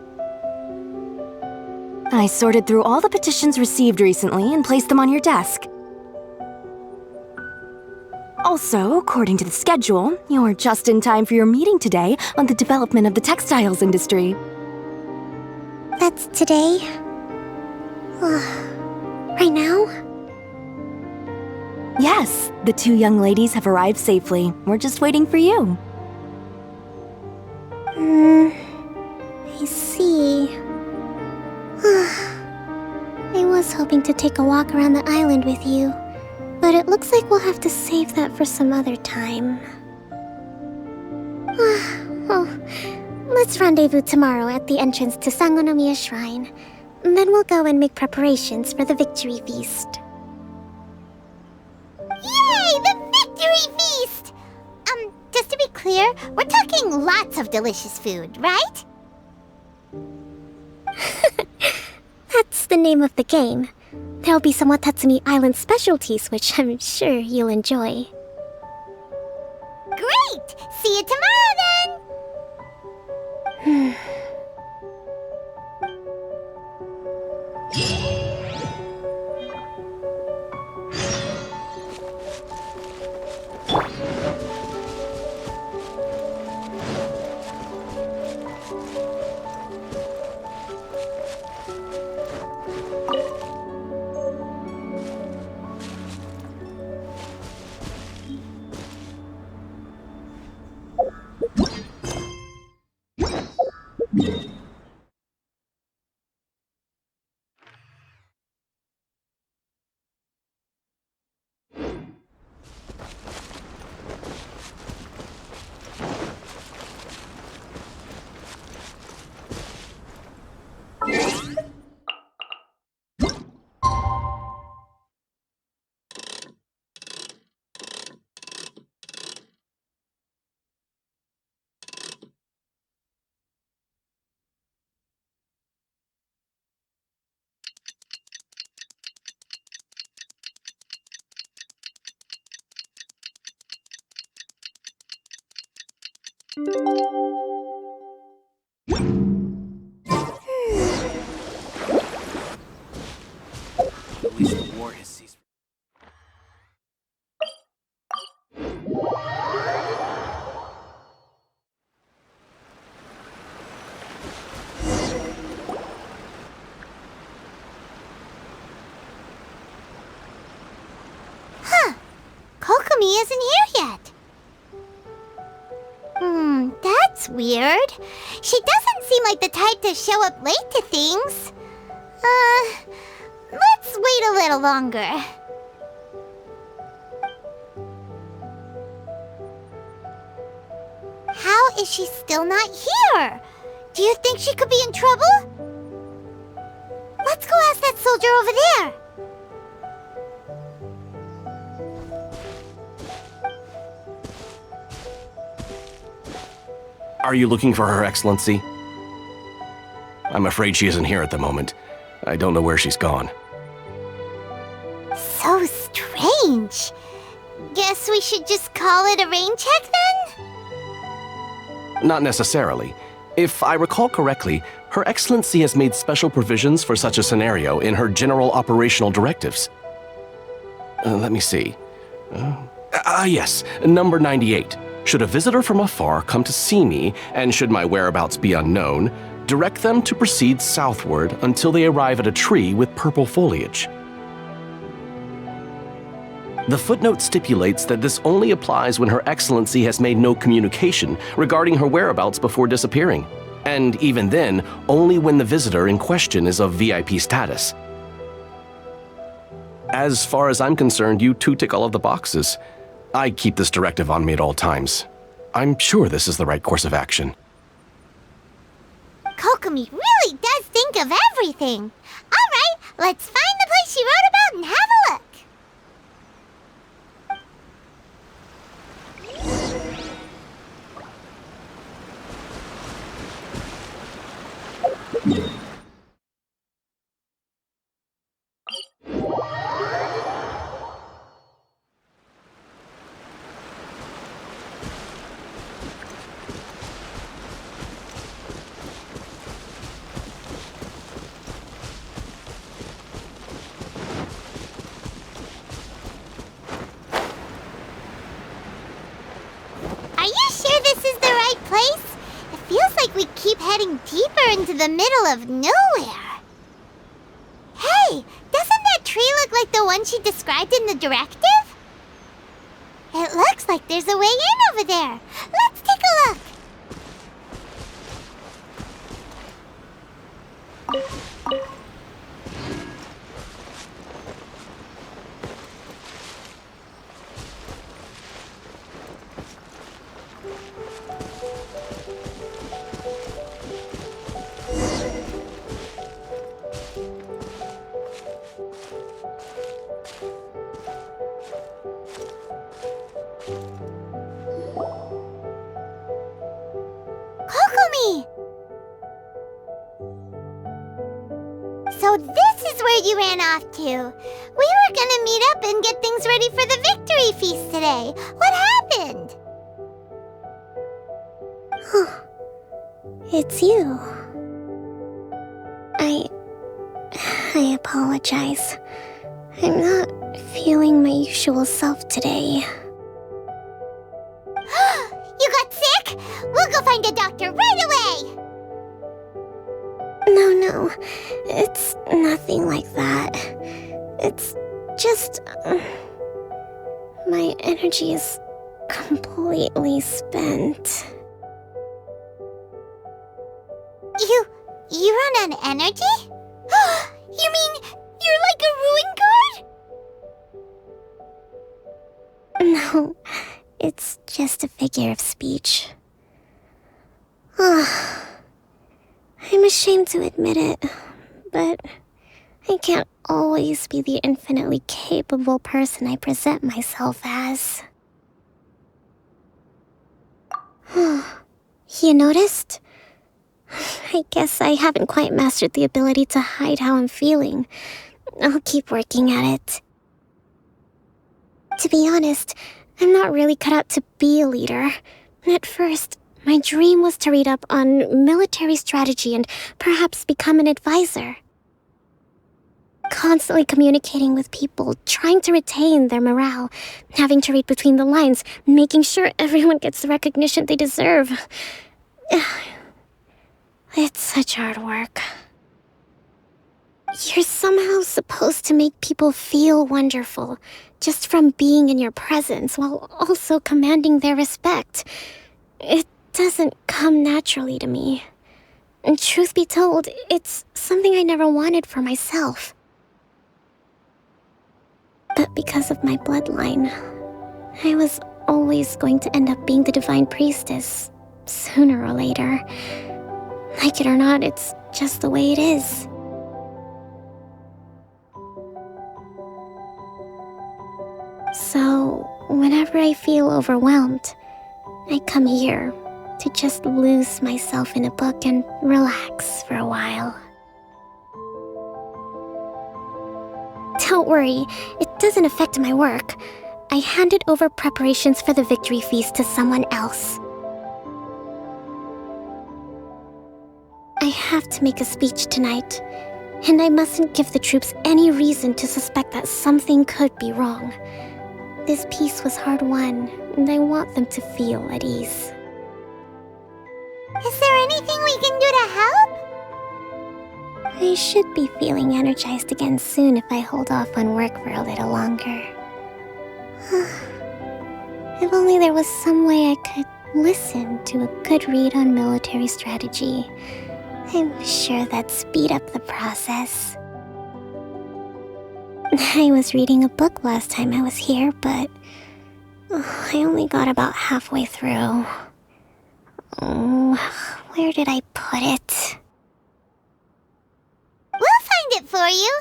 I sorted through all the petitions received recently and placed them on your desk. Also, according to the schedule, you're just in time for your meeting today on the development of the textiles industry. That's today? Right now? Yes, the two young ladies have arrived safely. We're just waiting for you. I see. I was hoping to take a walk around the island with you, but it looks like we'll have to save that for some other time. Well, let's rendezvous tomorrow at the entrance to Sangonomiya Shrine. Then we'll go and make preparations for the victory feast. Yay! The victory feast! Just to be clear, we're talking lots of delicious food, right? That's the name of the game. There'll be some Watatsumi Island specialties, which I'm sure you'll enjoy. Great! See you tomorrow then! Kokomi isn't here yet. That's weird. She doesn't seem like the type to show up late to things. Let's wait a little longer. How is she still not here? Do you think she could be in trouble? Let's go ask that soldier over there. Are you looking for Her Excellency? I'm afraid she isn't here at the moment. I don't know where she's gone. So strange. Guess we should just call it a rain check then? Not necessarily. If I recall correctly, Her Excellency has made special provisions for such a scenario in her general operational directives. Let me see. Yes, number 98. Should a visitor from afar come to see me, and should my whereabouts be unknown, direct them to proceed southward until they arrive at a tree with purple foliage. The footnote stipulates that this only applies when Her Excellency has made no communication regarding her whereabouts before disappearing, and even then, only when the visitor in question is of VIP status. As far as I'm concerned, you two tick all of the boxes. I keep this directive on me at all times. I'm sure this is the right course of action. Kokomi really does think of everything. Alright, let's find the place she wrote about and have a look. Are you sure this is the right place? It feels like we keep heading deeper into the middle of nowhere. Hey, doesn't that tree look like the one she described in the directive? It looks like there's a way in over there. Let's take a look. Kokomi! So this is where you ran off to. We were gonna meet up and get things ready for the victory feast today. What happened? It's you. I apologize. I'm not feeling my usual self today. You got sick? We'll go find a doctor right away! No, it's nothing like that. It's just... my energy is completely spent. You run on energy? You mean you're like a ruin guard? No, it's just a figure of speech. I'm ashamed to admit it, but I can't always be the infinitely capable person I present myself as. You noticed? I guess I haven't quite mastered the ability to hide how I'm feeling. I'll keep working at it. To be honest, I'm not really cut out to be a leader. At first, my dream was to read up on military strategy and perhaps become an advisor. Constantly communicating with people, trying to retain their morale, having to read between the lines, making sure everyone gets the recognition they deserve. It's such hard work. You're somehow supposed to make people feel wonderful, just from being in your presence, while also commanding their respect. It doesn't come naturally to me. And truth be told, it's something I never wanted for myself. But because of my bloodline, I was always going to end up being the divine priestess, sooner or later. Like it or not, it's just the way it is. So, whenever I feel overwhelmed, I come here to just lose myself in a book and relax for a while. Don't worry, it doesn't affect my work. I handed over preparations for the victory feast to someone else. I have to make a speech tonight, and I mustn't give the troops any reason to suspect that something could be wrong. This peace was hard-won, and I want them to feel at ease. Is there anything we can do to help? I should be feeling energized again soon if I hold off on work for a little longer. If only there was some way I could listen to a good read on military strategy. I'm sure that'd speed up the process. I was reading a book last time I was here, but I only got about halfway through. Where did I put it? We'll find it for you.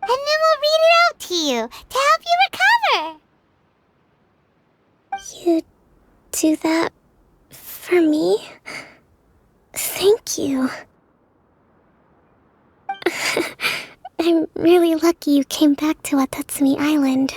And then we'll read it out to you to help you recover. You do that for me? Thank you. I'm really lucky you came back to Watatsumi Island.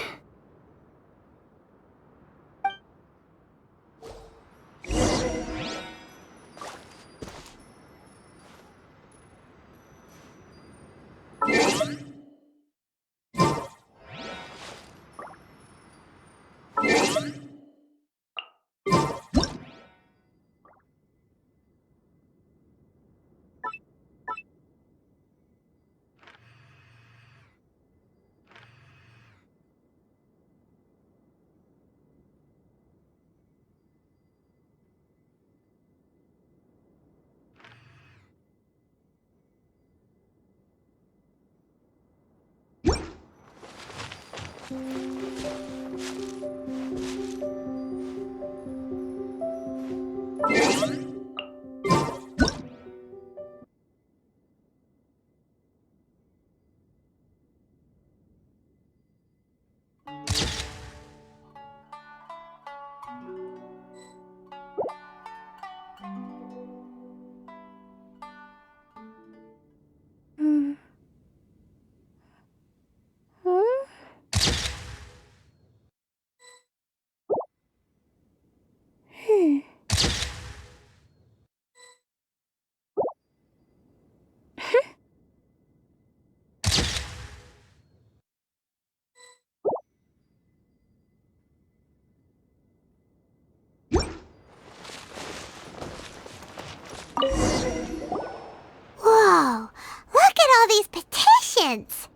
Whoa! Look at all these petitions!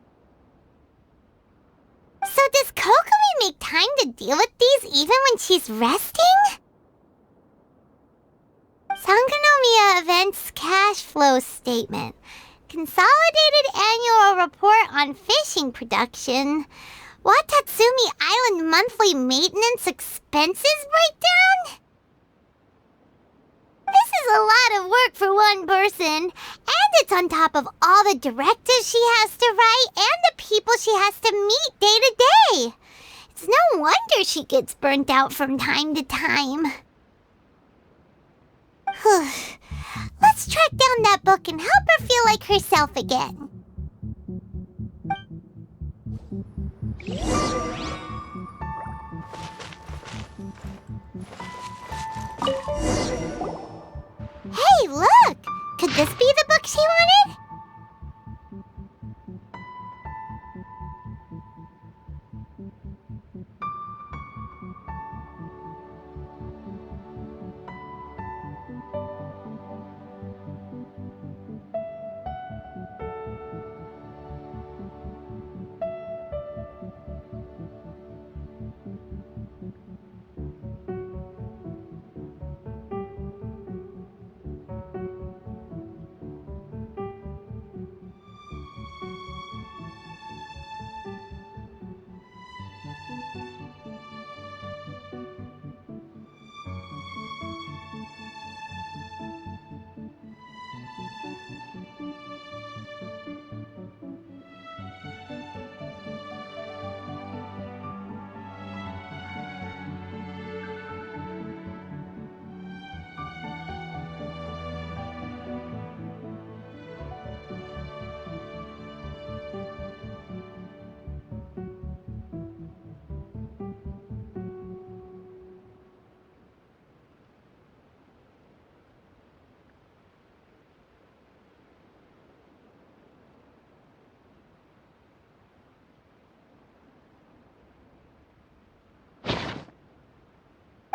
So does Kokomi make time to deal with these even when she's resting? Sangonomiya Events Cash Flow Statement. Consolidated Annual Report on Fishing Production. Watatsumi Island Monthly Maintenance Expenses Breakdown? This is a lot of work for one person, and it's on top of all the directives she has to write and the people she has to meet day to day. It's no wonder she gets burnt out from time to time. Let's track down that book and help her feel like herself again. Hey, look! Could this be the book she wanted?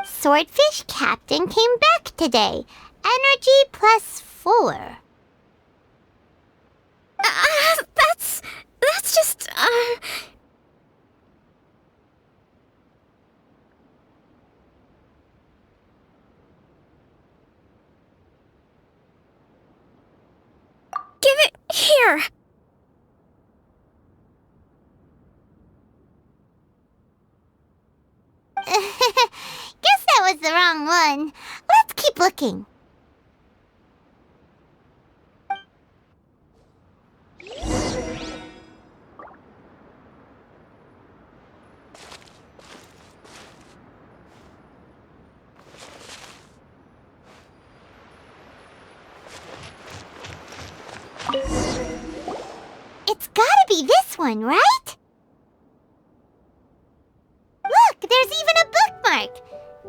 Swordfish Captain came back today. Energy +4. That's just, Give it here! Guess that was the wrong one. Let's keep looking. It's gotta be this one, right? Look, there's even a bookmark.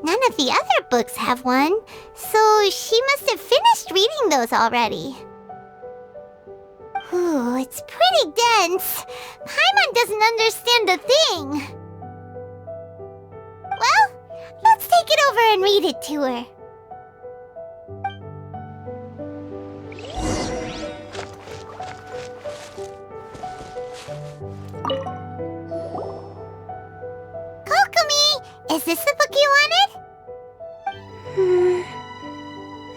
None of the other books have one, so she must have finished reading those already. Ooh, it's pretty dense. Paimon doesn't understand a thing. Well, let's take it over and read it to her. Kokomi, is this the book you wanted?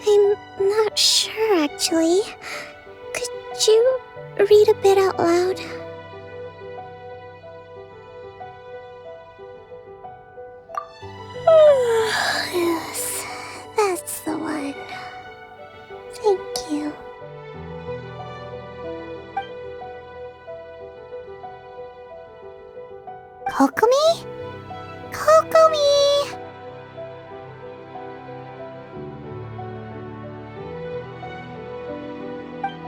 I'm not sure, actually. Could you read a bit out loud? Kokomi? Kokomi!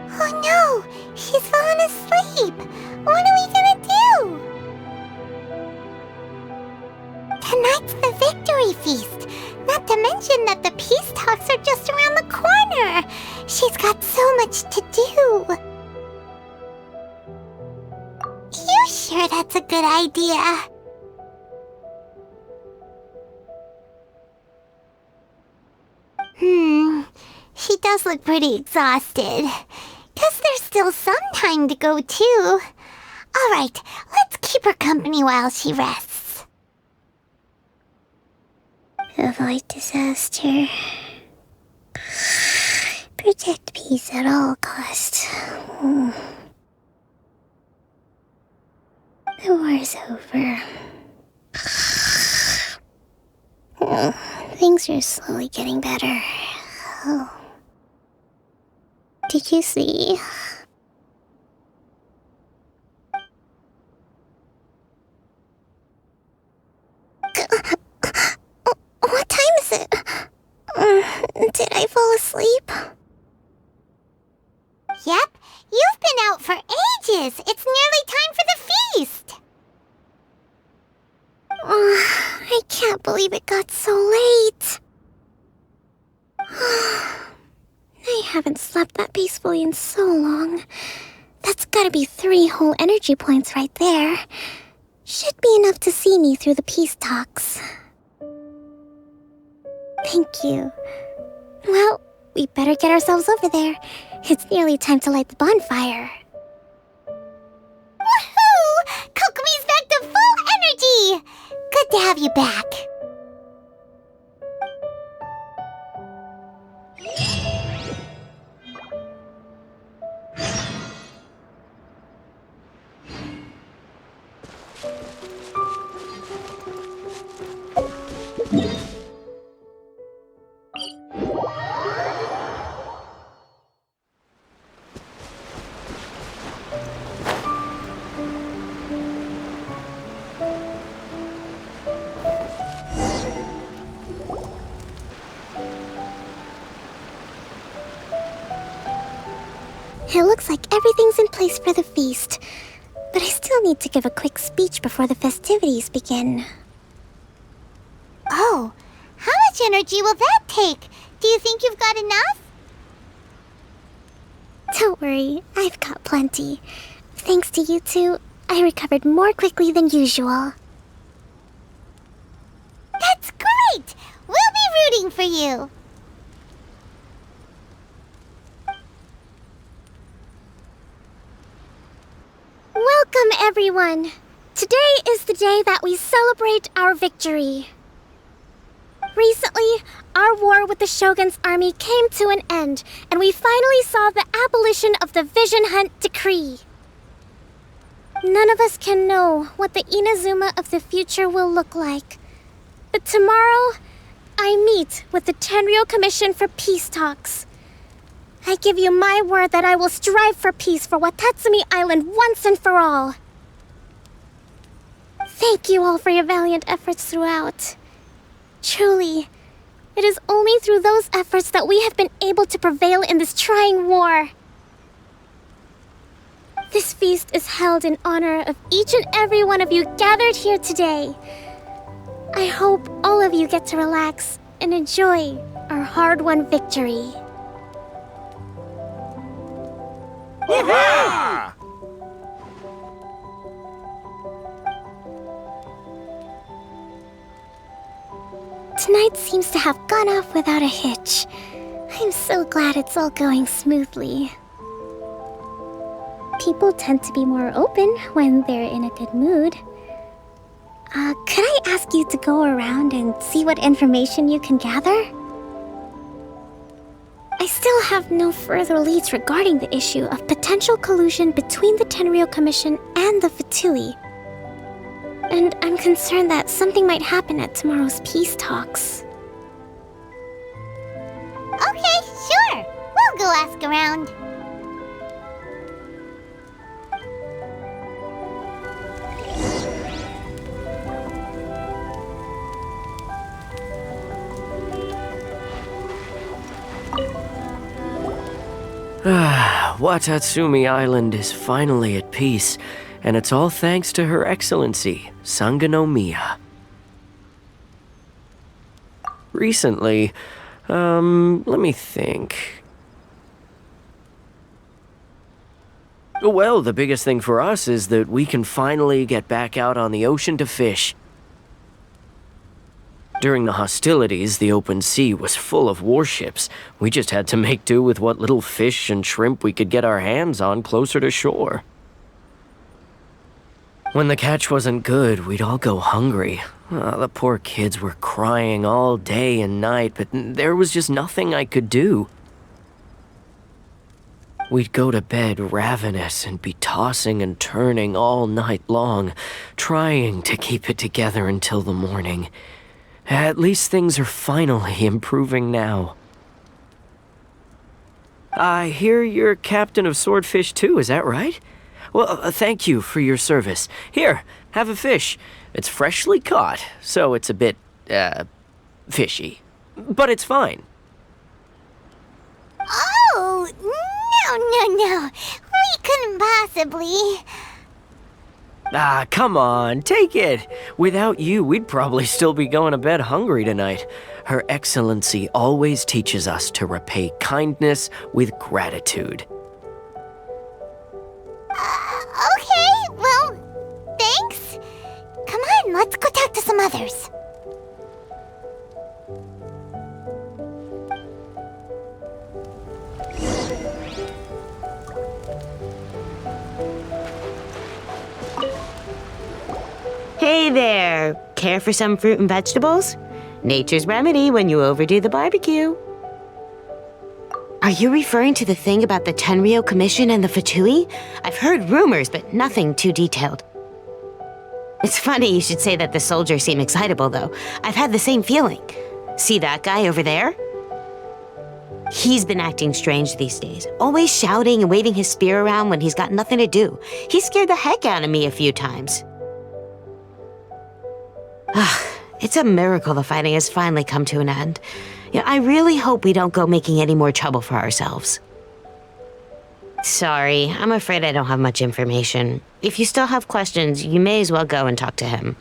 Oh no! She's fallen asleep! What are we gonna do? Tonight's the victory feast! Not to mention that the peace talks are just around the corner! She's got so much to do! You sure that's a good idea? She does look pretty exhausted. Guess there's still some time to go, too. Alright, let's keep her company while she rests. Avoid disaster. Protect peace at all costs. The war's over. Things are slowly getting better. Oh. Did you see? What time is it? Did I fall asleep? Yep, you've been out for ages. It's nearly time for the feast. I can't believe it got so late. I haven't slept that peacefully in so long. That's gotta be 3 whole energy points right there. Should be enough to see me through the peace talks. Thank you. Well, we better get ourselves over there. It's nearly time to light the bonfire. Woohoo! Kokomi's back to full energy! Good to have you back. It looks like everything's in place for the feast, but I still need to give a quick speech before the festivities begin. Oh, how much energy will that take? Do you think you've got enough? Don't worry, I've got plenty. Thanks to you two, I recovered more quickly than usual. That's great! We'll be rooting for you! Welcome, everyone! Today is the day that we celebrate our victory. Recently, our war with the Shogun's army came to an end, and we finally saw the abolition of the Vision Hunt Decree. None of us can know what the Inazuma of the future will look like. But tomorrow, I meet with the Tenryou Commission for peace talks. I give you my word that I will strive for peace for Watatsumi Island once and for all. Thank you all for your valiant efforts throughout. Truly, it is only through those efforts that we have been able to prevail in this trying war. This feast is held in honor of each and every one of you gathered here today. I hope all of you get to relax and enjoy our hard-won victory. Hurrah! Tonight seems to have gone off without a hitch. I'm so glad it's all going smoothly. People tend to be more open when they're in a good mood. Could I ask you to go around and see what information you can gather? I still have no further leads regarding the issue of potential collusion between the Tenryou Commission and the Fatui. And I'm concerned that something might happen at tomorrow's peace talks. Okay, sure. We'll go ask around. Watatsumi Island is finally at peace, and it's all thanks to Her Excellency, Sangonomiya. Recently, let me think. Well, the biggest thing for us is that we can finally get back out on the ocean to fish. During the hostilities, the open sea was full of warships. We just had to make do with what little fish and shrimp we could get our hands on closer to shore. When the catch wasn't good, we'd all go hungry. The poor kids were crying all day and night, but there was just nothing I could do. We'd go to bed ravenous and be tossing and turning all night long, trying to keep it together until the morning. At least things are finally improving now. I hear you're captain of Swordfish too, is that right? Well, thank you for your service. Here, have a fish. It's freshly caught, so it's a bit, fishy. But it's fine. Oh, no. We couldn't possibly. Ah, come on, take it. Without you, we'd probably still be going to bed hungry tonight. Her Excellency always teaches us to repay kindness with gratitude. Okay, well, thanks. Come on, let's go talk to some others. Hey there! Care for some fruit and vegetables? Nature's remedy when you overdo the barbecue. Are you referring to the thing about the Tenryou Commission and the Fatui? I've heard rumors, but nothing too detailed. It's funny you should say that the soldiers seem excitable, though. I've had the same feeling. See that guy over there? He's been acting strange these days, always shouting and waving his spear around when he's got nothing to do. He scared the heck out of me a few times. It's a miracle the fighting has finally come to an end. Yeah, I really hope we don't go making any more trouble for ourselves. Sorry, I'm afraid I don't have much information. If you still have questions, you may as well go and talk to him.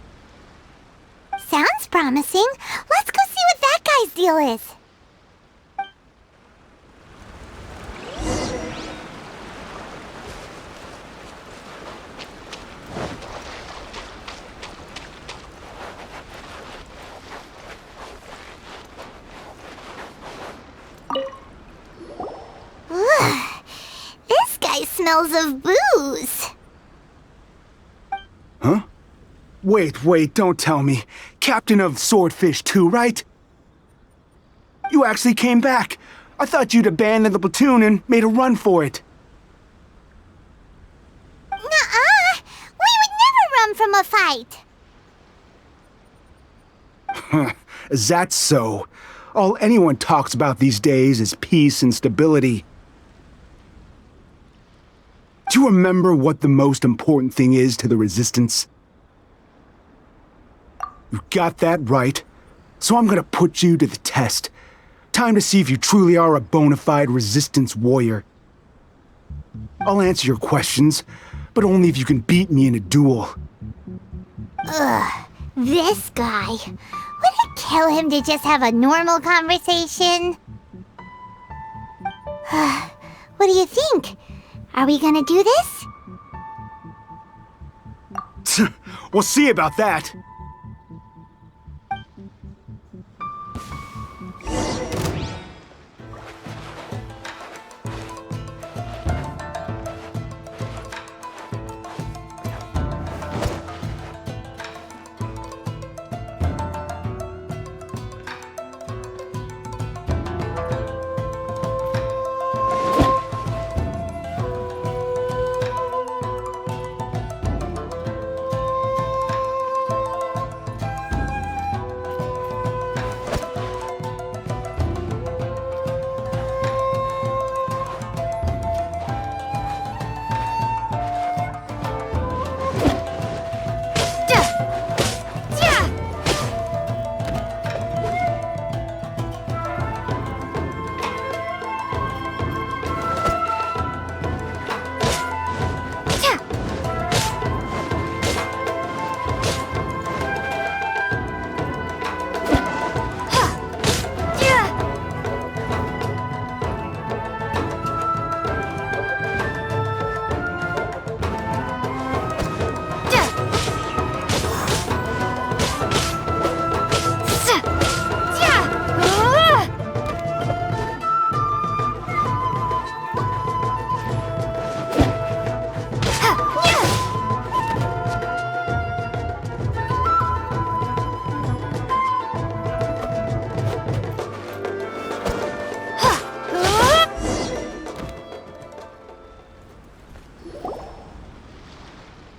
Sounds promising. Let's go see what that guy's deal is. This guy smells of booze. Huh? Wait, don't tell me. Captain of Swordfish too, right? You actually came back. I thought you'd abandoned the platoon and made a run for it. Nuh-uh! We would never run from a fight. Is that so? All anyone talks about these days is peace and stability. Do you remember what the most important thing is to the Resistance? You got that right. So I'm gonna put you to the test. Time to see if you truly are a bona fide Resistance warrior. I'll answer your questions, but only if you can beat me in a duel. Ugh, this guy. Would it kill him to just have a normal conversation? What do you think? Are we gonna do this? We'll see about that.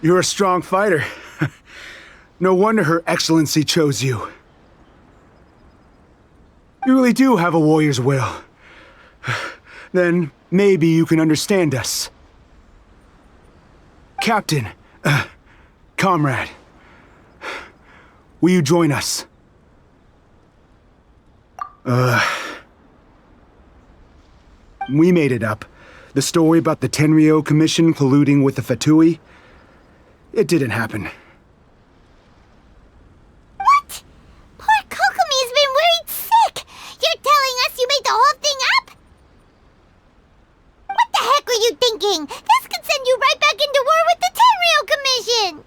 You're a strong fighter. No wonder Her Excellency chose you. You really do have a warrior's will. Then maybe you can understand us. Captain, comrade, will you join us? We made it up. The story about the Tenryou Commission colluding with the Fatui, it didn't happen. What? Poor Kokomi has been worried sick! You're telling us you made the whole thing up? What the heck were you thinking? This could send you right back into war with the Tenryou Commission!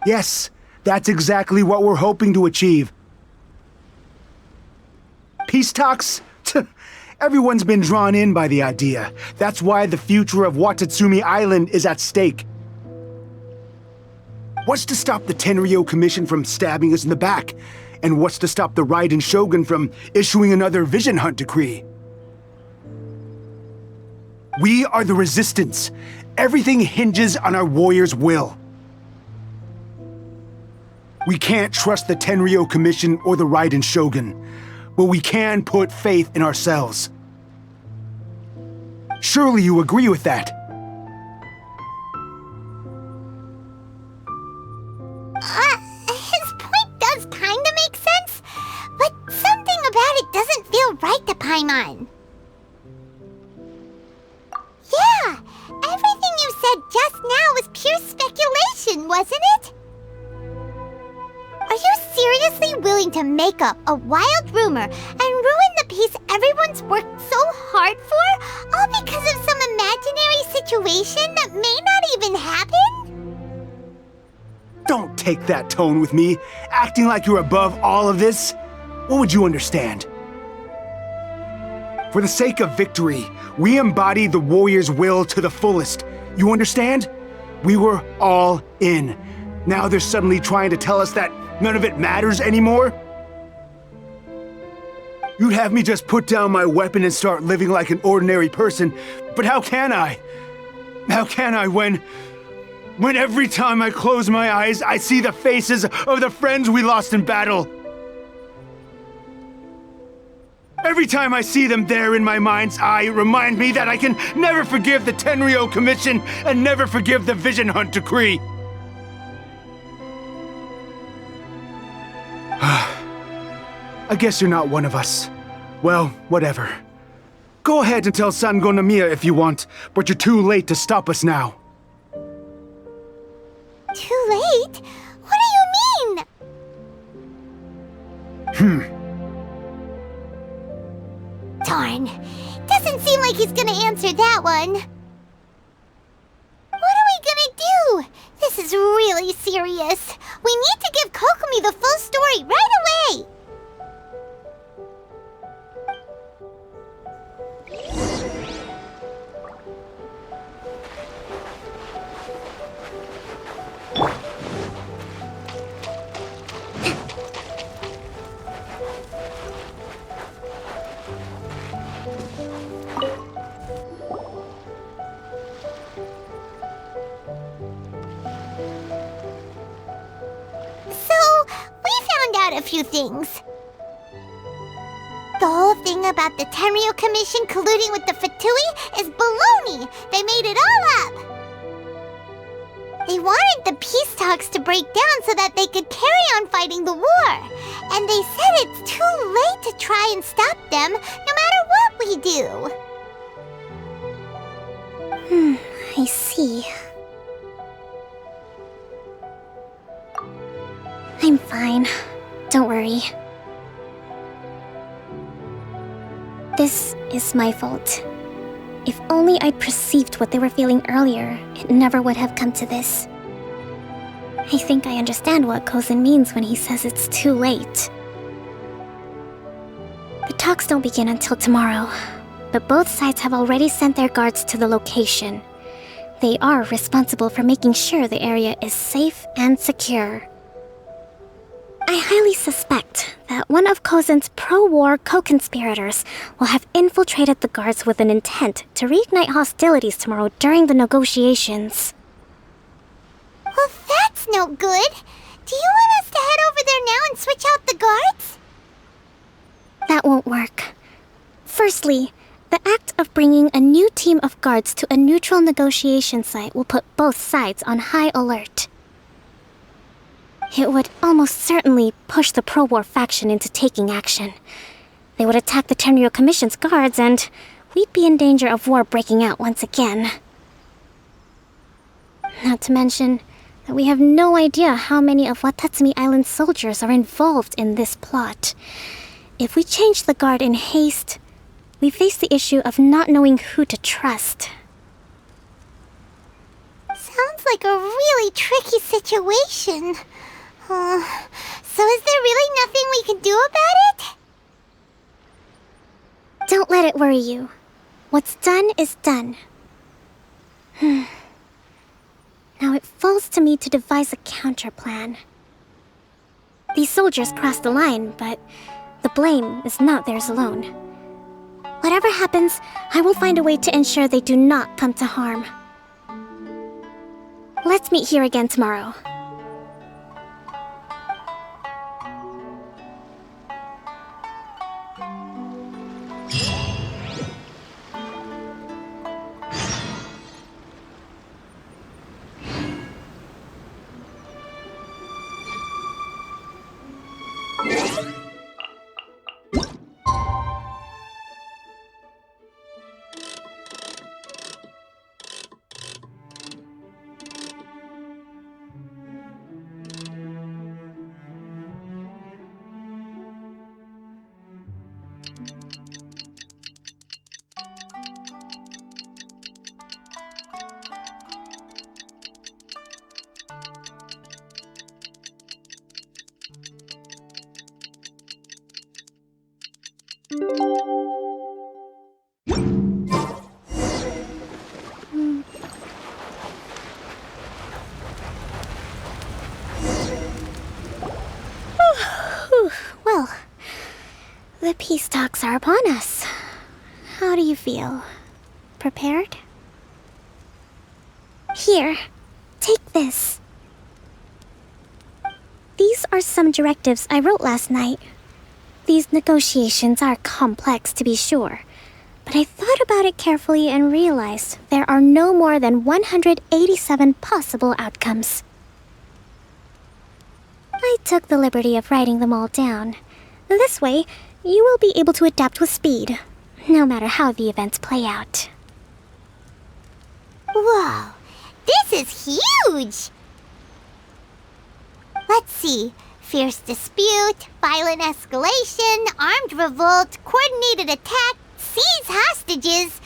Yes, that's exactly what we're hoping to achieve. Peace talks? Everyone's been drawn in by the idea. That's why the future of Watatsumi Island is at stake. What's to stop the Tenryou Commission from stabbing us in the back? And what's to stop the Raiden Shogun from issuing another Vision Hunt decree? We are the Resistance. Everything hinges on our warrior's will. We can't trust the Tenryou Commission or the Raiden Shogun, but we can put faith in ourselves. Surely you agree with that? His point does kinda make sense, but something about it doesn't feel right to Paimon. Yeah, everything you said just now was pure speculation, wasn't it? Are you seriously willing to make up a wild rumor and ruin the peace everyone's worked so hard for, all because of some imaginary situation that may not even happen? Don't take that tone with me, acting like you're above all of this. What would you understand? For the sake of victory, we embody the warrior's will to the fullest. You understand? We were all in. Now they're suddenly trying to tell us that none of it matters anymore? You'd have me just put down my weapon and start living like an ordinary person, but how can I? How can I when every time I close my eyes, I see the faces of the friends we lost in battle? Every time I see them there in my mind's eye, it reminds me that I can never forgive the Tenryou Commission and never forgive the Vision Hunt decree. I guess you're not one of us. Well, whatever. Go ahead and tell Sango Nomiya if you want, but you're too late to stop us now. Too late? What do you mean? Darn. Doesn't seem like he's gonna answer that one. What are we gonna do? This is really serious. We need to give Kokomi the full story right away! A few things. The whole thing about the Tenryou Commission colluding with the Fatui is baloney. They made it all up. They wanted the peace talks to break down so that they could carry on fighting the war. And they said it's too late to try and stop them, no matter what we do. I see. I'm fine. Don't worry. This is my fault. If only I'd perceived what they were feeling earlier, it never would have come to this. I think I understand what Kozin means when he says it's too late. The talks don't begin until tomorrow, but both sides have already sent their guards to the location. They are responsible for making sure the area is safe and secure. I highly suspect that one of Kozen's pro-war co-conspirators will have infiltrated the guards with an intent to reignite hostilities tomorrow during the negotiations. Well, that's no good. Do you want us to head over there now and switch out the guards? That won't work. Firstly, the act of bringing a new team of guards to a neutral negotiation site will put both sides on high alert. It would almost certainly push the pro-war faction into taking action. They would attack the Tenryou Commission's guards, and we'd be in danger of war breaking out once again. Not to mention that we have no idea how many of Watatsumi Island's soldiers are involved in this plot. If we change the guard in haste, we face the issue of not knowing who to trust. Sounds like a really tricky situation. So is there really nothing we can do about it? Don't let it worry you. What's done is done. Now it falls to me to devise a counterplan. These soldiers crossed the line, but the blame is not theirs alone. Whatever happens, I will find a way to ensure they do not come to harm. Let's meet here again tomorrow. Well, the peace talks are upon us. How do you feel? Prepared? Here, take this. These are some directives I wrote last night. These negotiations are complex, to be sure, but I thought about it carefully and realized there are no more than 187 possible outcomes. I took the liberty of writing them all down. This way, you will be able to adapt with speed, no matter how the events play out. Whoa, this is huge! Let's see. Fierce dispute, violent escalation, armed revolt, coordinated attack, seize hostages.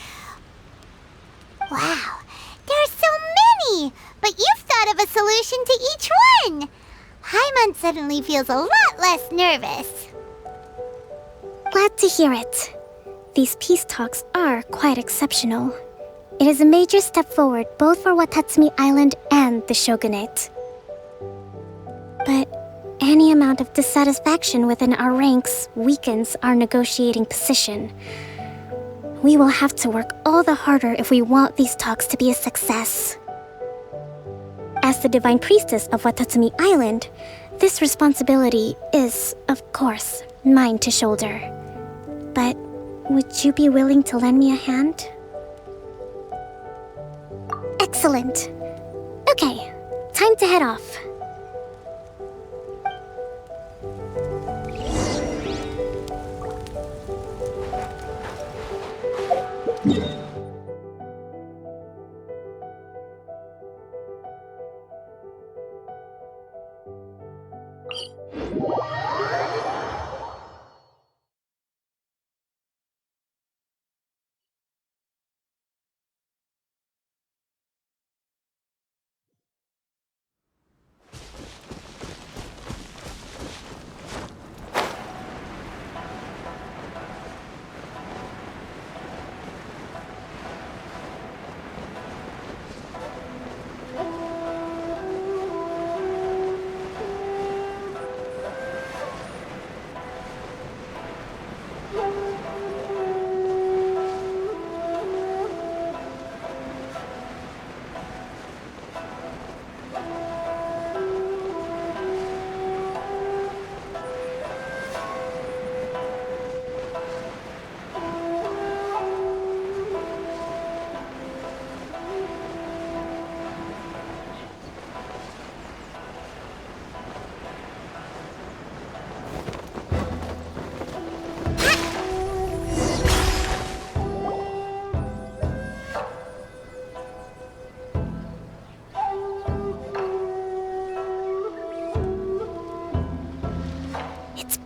Wow, there are so many! But you've thought of a solution to each one! Hyman suddenly feels a lot less nervous. Glad to hear it. These peace talks are quite exceptional. It is a major step forward both for Watatsumi Island and the Shogunate. But any amount of dissatisfaction within our ranks weakens our negotiating position. We will have to work all the harder if we want these talks to be a success. As the Divine Priestess of Watatsumi Island, this responsibility is, of course, mine to shoulder. But would you be willing to lend me a hand? Excellent. Okay, time to head off.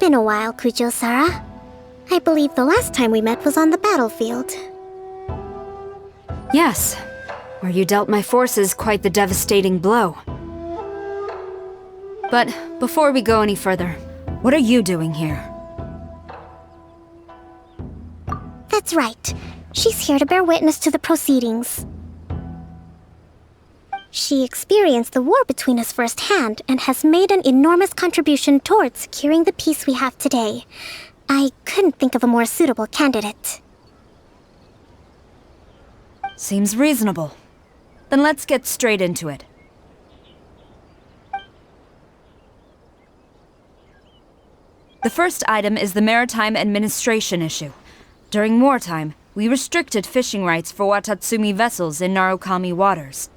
been a while, Kujo-Sara. I believe the last time we met was on the battlefield. Yes, where you dealt my forces quite the devastating blow. But before we go any further, what are you doing here? That's right. She's here to bear witness to the proceedings. She experienced the war between us firsthand and has made an enormous contribution towards securing the peace we have today. I couldn't think of a more suitable candidate. Seems reasonable. Then let's get straight into it. The first item is the maritime administration issue. During wartime, we restricted fishing rights for Watatsumi vessels in Narukami waters.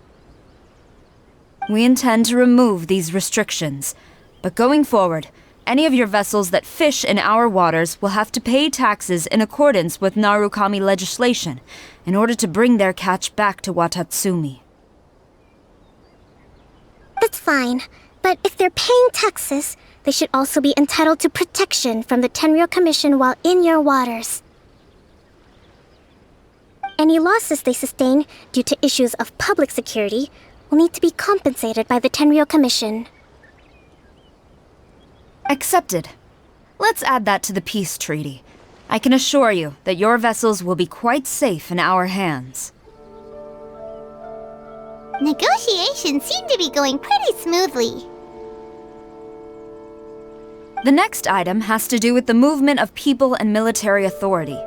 We intend to remove these restrictions, but going forward, any of your vessels that fish in our waters will have to pay taxes in accordance with Narukami legislation in order to bring their catch back to Watatsumi. That's fine, but if they're paying taxes, they should also be entitled to protection from the Tenryou Commission while in your waters. Any losses they sustain due to issues of public security will need to be compensated by the Tenryou Commission. Accepted. Let's add that to the peace treaty. I can assure you that your vessels will be quite safe in our hands. Negotiations seem to be going pretty smoothly. The next item has to do with the movement of people and military authority.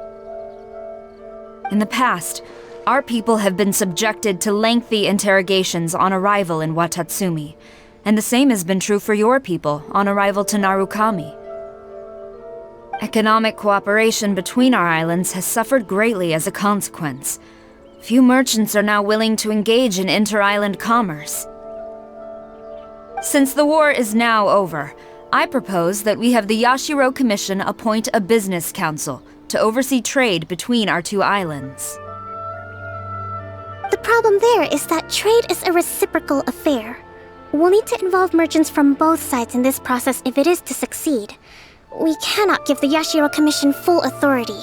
In the past, our people have been subjected to lengthy interrogations on arrival in Watatsumi, and the same has been true for your people on arrival to Narukami. Economic cooperation between our islands has suffered greatly as a consequence. Few merchants are now willing to engage in inter-island commerce. Since the war is now over, I propose that we have the Yashiro Commission appoint a business council to oversee trade between our two islands. The problem there is that trade is a reciprocal affair. We'll need to involve merchants from both sides in this process if it is to succeed. We cannot give the Yashiro Commission full authority.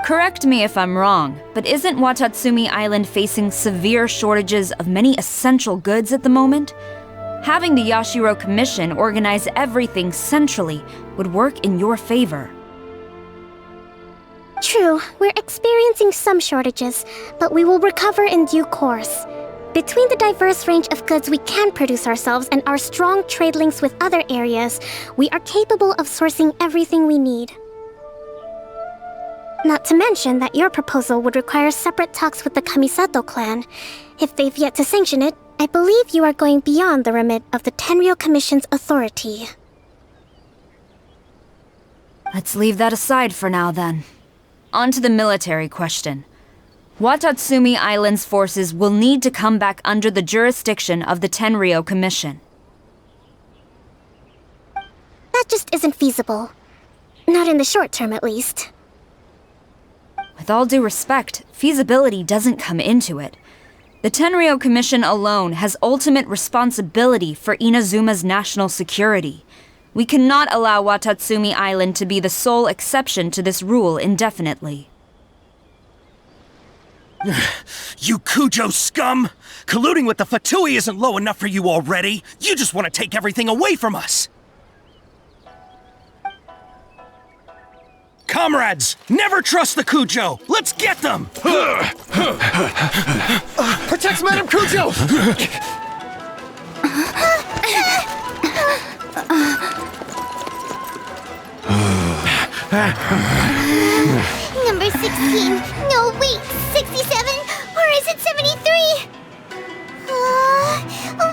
Correct me if I'm wrong, but isn't Watatsumi Island facing severe shortages of many essential goods at the moment? Having the Yashiro Commission organize everything centrally would work in your favor. True, we're experiencing some shortages, but we will recover in due course. Between the diverse range of goods we can produce ourselves and our strong trade links with other areas, we are capable of sourcing everything we need. Not to mention that your proposal would require separate talks with the Kamisato clan. If they've yet to sanction it, I believe you are going beyond the remit of the Tenryou Commission's authority. Let's leave that aside for now, then. On to the military question. Watatsumi Island's forces will need to come back under the jurisdiction of the Tenryou Commission. That just isn't feasible. Not in the short term, at least. With all due respect, feasibility doesn't come into it. The Tenryou Commission alone has ultimate responsibility for Inazuma's national security. We cannot allow Watatsumi Island to be the sole exception to this rule indefinitely. You Kujo scum! Colluding with the Fatui isn't low enough for you already! You just want to take everything away from us! Comrades, never trust the Kujo! Let's get them! Protect Madame Kujo! Number 16. No, wait, 67? Or is it 73?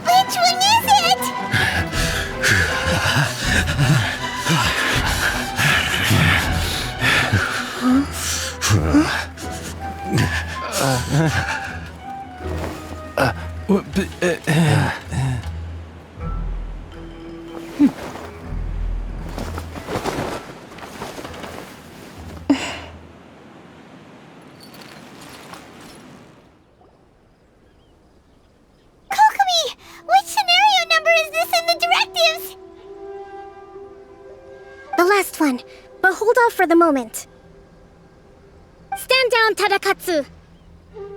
Which one is it? Kokomi! Which scenario number is this in the directives? fun, but hold off for the moment. Stand down, Tadakatsu!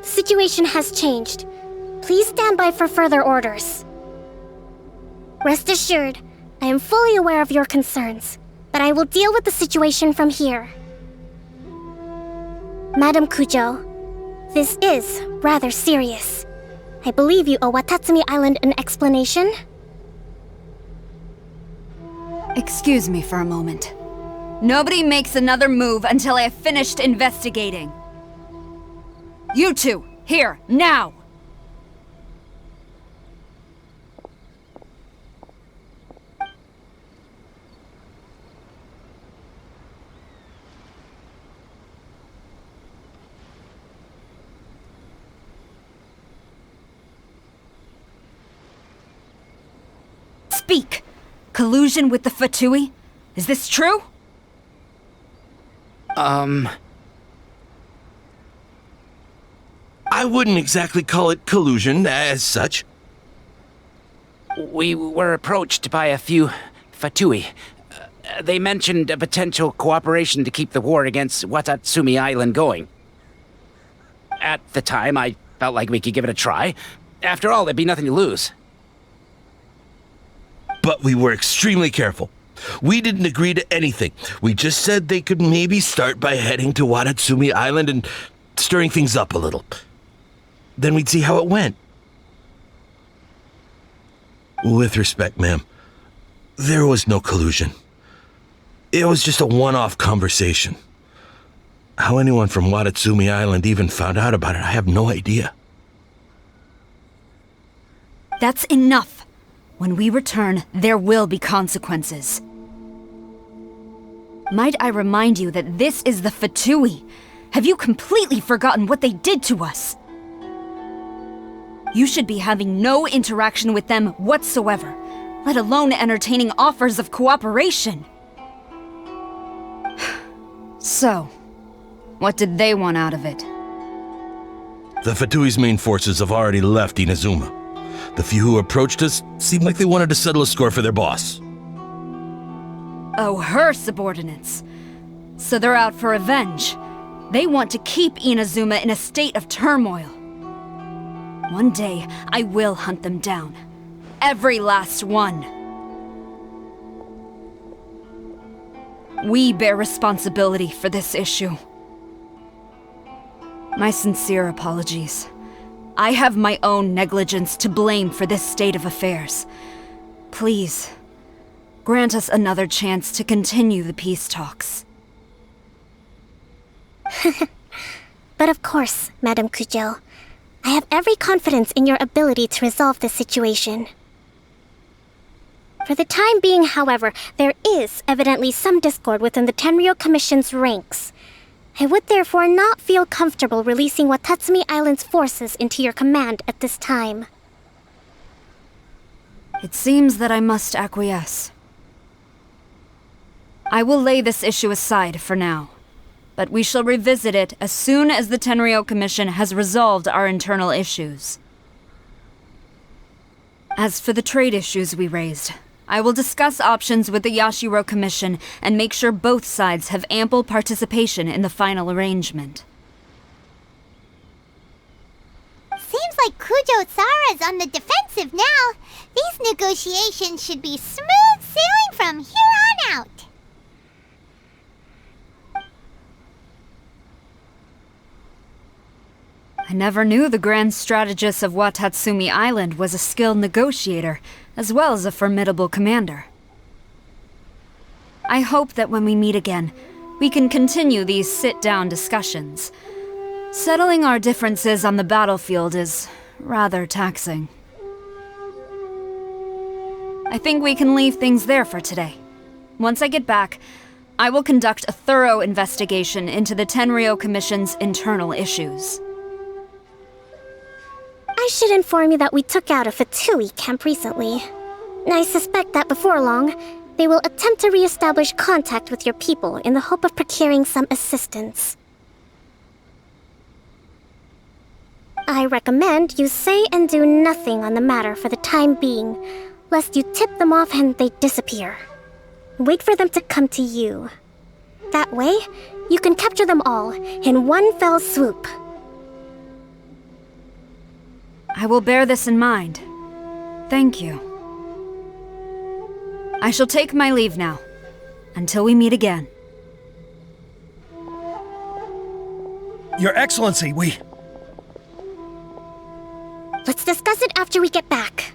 The situation has changed. Please stand by for further orders. Rest assured, I am fully aware of your concerns, but I will deal with the situation from here. Madam Kujo, this is rather serious. I believe you owe Watatsumi Island an explanation? Excuse me for a moment. Nobody makes another move until I have finished investigating. You two, here, now! Speak! Collusion with the Fatui? Is this true? I wouldn't exactly call it collusion as such. We were approached by a few Fatui. They mentioned a potential cooperation to keep the war against Watatsumi Island going. At the time, I felt like we could give it a try. After all, there'd be nothing to lose. But we were extremely careful. We didn't agree to anything. We just said they could maybe start by heading to Watatsumi Island and stirring things up a little. Then we'd see how it went. With respect, ma'am, there was no collusion. It was just a one-off conversation. How anyone from Watatsumi Island even found out about it, I have no idea. That's enough. When we return, there will be consequences. Might I remind you that this is the Fatui? Have you completely forgotten what they did to us? You should be having no interaction with them whatsoever, let alone entertaining offers of cooperation. So, what did they want out of it? The Fatui's main forces have already left Inazuma. The few who approached us seemed like they wanted to settle a score for their boss. Oh, her subordinates. So they're out for revenge. They want to keep Inazuma in a state of turmoil. One day, I will hunt them down. Every last one. We bear responsibility for this issue. My sincere apologies. I have my own negligence to blame for this state of affairs. Please, grant us another chance to continue the peace talks. But of course, Madam Kujo. I have every confidence in your ability to resolve this situation. For the time being, however, there is evidently some discord within the Tenryou Commission's ranks. I would therefore not feel comfortable releasing Watatsumi Island's forces into your command at this time. It seems that I must acquiesce. I will lay this issue aside for now, but we shall revisit it as soon as the Tenryou Commission has resolved our internal issues. As for the trade issues we raised, I will discuss options with the Yashiro Commission and make sure both sides have ample participation in the final arrangement. Seems like Kujo-sara's on the defensive now. These negotiations should be smooth sailing from here on out. I never knew the Grand Strategist of Watatsumi Island was a skilled negotiator, as well as a formidable commander. I hope that when we meet again, we can continue these sit-down discussions. Settling our differences on the battlefield is rather taxing. I think we can leave things there for today. Once I get back, I will conduct a thorough investigation into the Tenryou Commission's internal issues. I should inform you that we took out a Fatui camp recently. I suspect that before long, they will attempt to re-establish contact with your people in the hope of procuring some assistance. I recommend you say and do nothing on the matter for the time being, lest you tip them off and they disappear. Wait for them to come to you. That way, you can capture them all in one fell swoop. I will bear this in mind. Thank you. I shall take my leave now. Until we meet again. Your Excellency, we... Let's discuss it after we get back.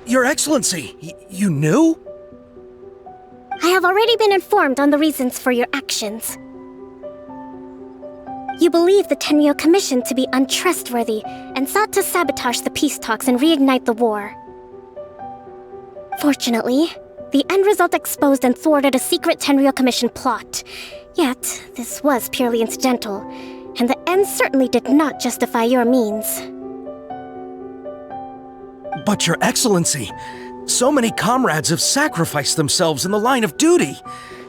Your Excellency, you knew? I have already been informed on the reasons for your actions. You believe the Tenryou Commission to be untrustworthy and sought to sabotage the peace talks and reignite the war. Fortunately, the end result exposed and thwarted a secret Tenryou Commission plot. Yet, this was purely incidental, and the end certainly did not justify your means. But Your Excellency, so many comrades have sacrificed themselves in the line of duty.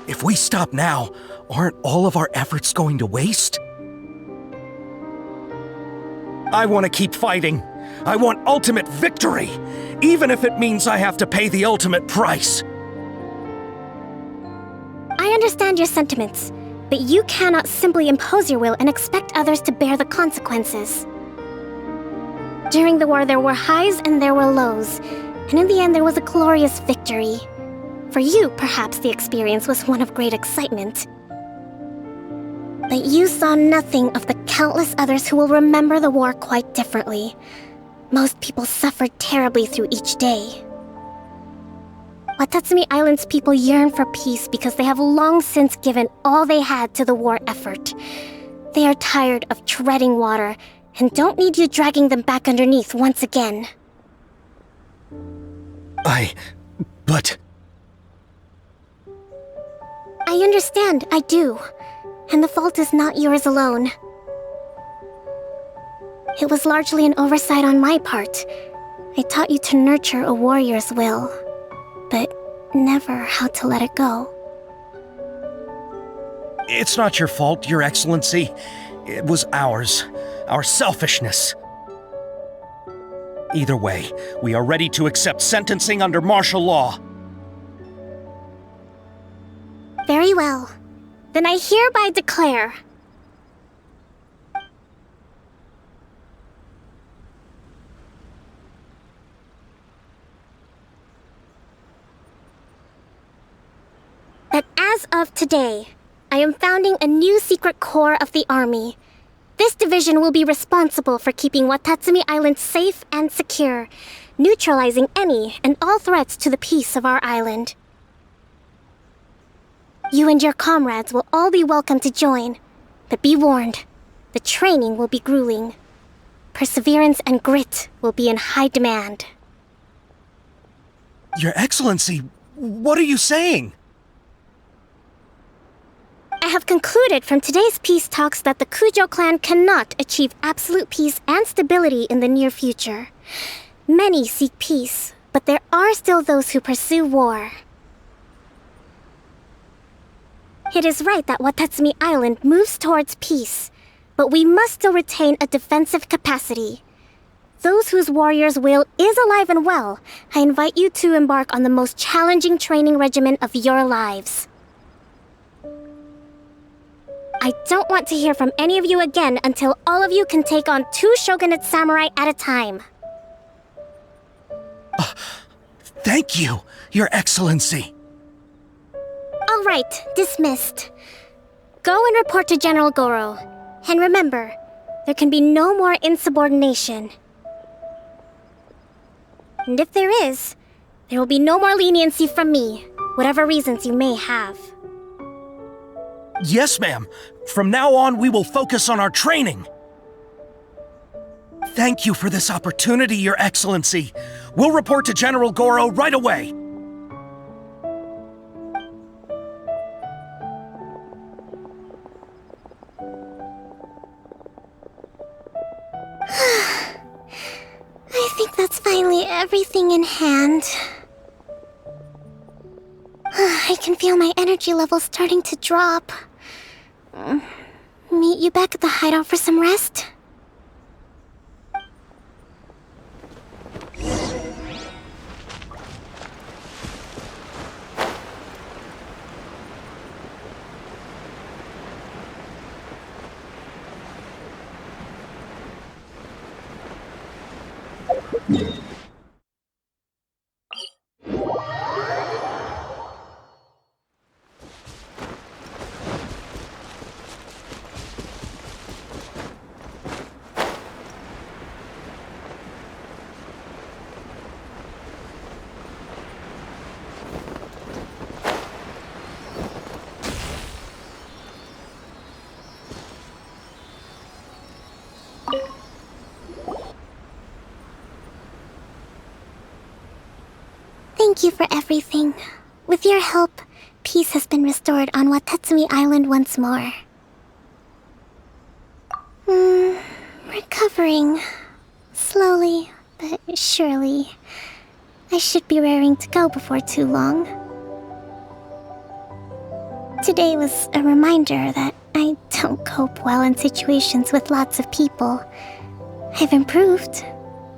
If we stop now, aren't all of our efforts going to waste? I want to keep fighting. I want ultimate victory, even if it means I have to pay the ultimate price. I understand your sentiments, but you cannot simply impose your will and expect others to bear the consequences. During the war, there were highs and there were lows, and in the end, there was a glorious victory. For you, perhaps the experience was one of great excitement. But you saw nothing of the countless others who will remember the war quite differently. Most people suffered terribly through each day. Watatsumi Island's people yearn for peace because they have long since given all they had to the war effort. They are tired of treading water and don't need you dragging them back underneath once again. But... I understand, I do. And the fault is not yours alone. It was largely an oversight on my part. I taught you to nurture a warrior's will, but never how to let it go. It's not your fault, Your Excellency. It was ours. Our selfishness. Either way, we are ready to accept sentencing under martial law. Very well. Then I hereby declare... that as of today, I am founding a new secret corps of the army. This division will be responsible for keeping Watatsumi Island safe and secure, neutralizing any and all threats to the peace of our island. You and your comrades will all be welcome to join, but be warned, the training will be grueling. Perseverance and grit will be in high demand. Your Excellency, what are you saying? I have concluded from today's peace talks that the Kujo clan cannot achieve absolute peace and stability in the near future. Many seek peace, but there are still those who pursue war. It is right that Watatsumi Island moves towards peace, but we must still retain a defensive capacity. Those whose warrior's will is alive and well, I invite you to embark on the most challenging training regimen of your lives. I don't want to hear from any of you again until all of you can take on 2 shogunate samurai at a time. Thank you, Your Excellency. All right, dismissed. Go and report to General Goro. And remember, there can be no more insubordination. And if there is, there will be no more leniency from me, whatever reasons you may have. Yes, ma'am. From now on, we will focus on our training. Thank you for this opportunity, Your Excellency. We'll report to General Goro right away. I think that's finally everything in hand. I can feel my energy levels starting to drop. Meet you back at the hideout for some rest? Thank you for everything. With your help, peace has been restored on Watatsumi Island once more. Recovering. Slowly, but surely. I should be raring to go before too long. Today was a reminder that I don't cope well in situations with lots of people. I've improved,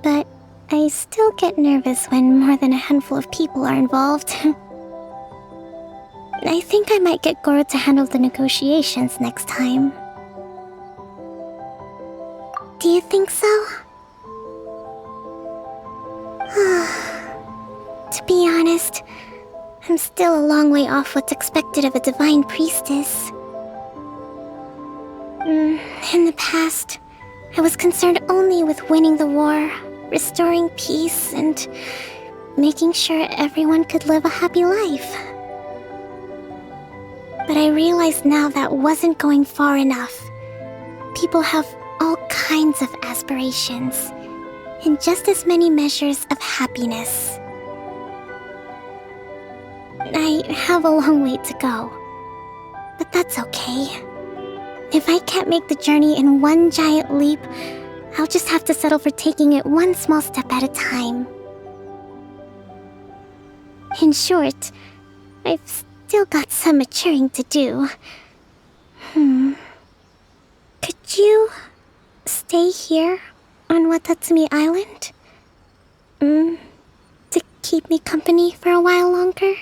but I still get nervous when more than a handful of people are involved. I think I might get Goro to handle the negotiations next time. Do you think so? To be honest, I'm still a long way off what's expected of a divine priestess. In the past, I was concerned only with winning the war, restoring peace, and making sure everyone could live a happy life. But I realize now that wasn't going far enough. People have all kinds of aspirations, and just as many measures of happiness. I have a long way to go, but that's okay. If I can't make the journey in one giant leap, I'll just have to settle for taking it one small step at a time. In short, I've still got some maturing to do. Could you stay here on Watatsumi Island? To keep me company for a while longer?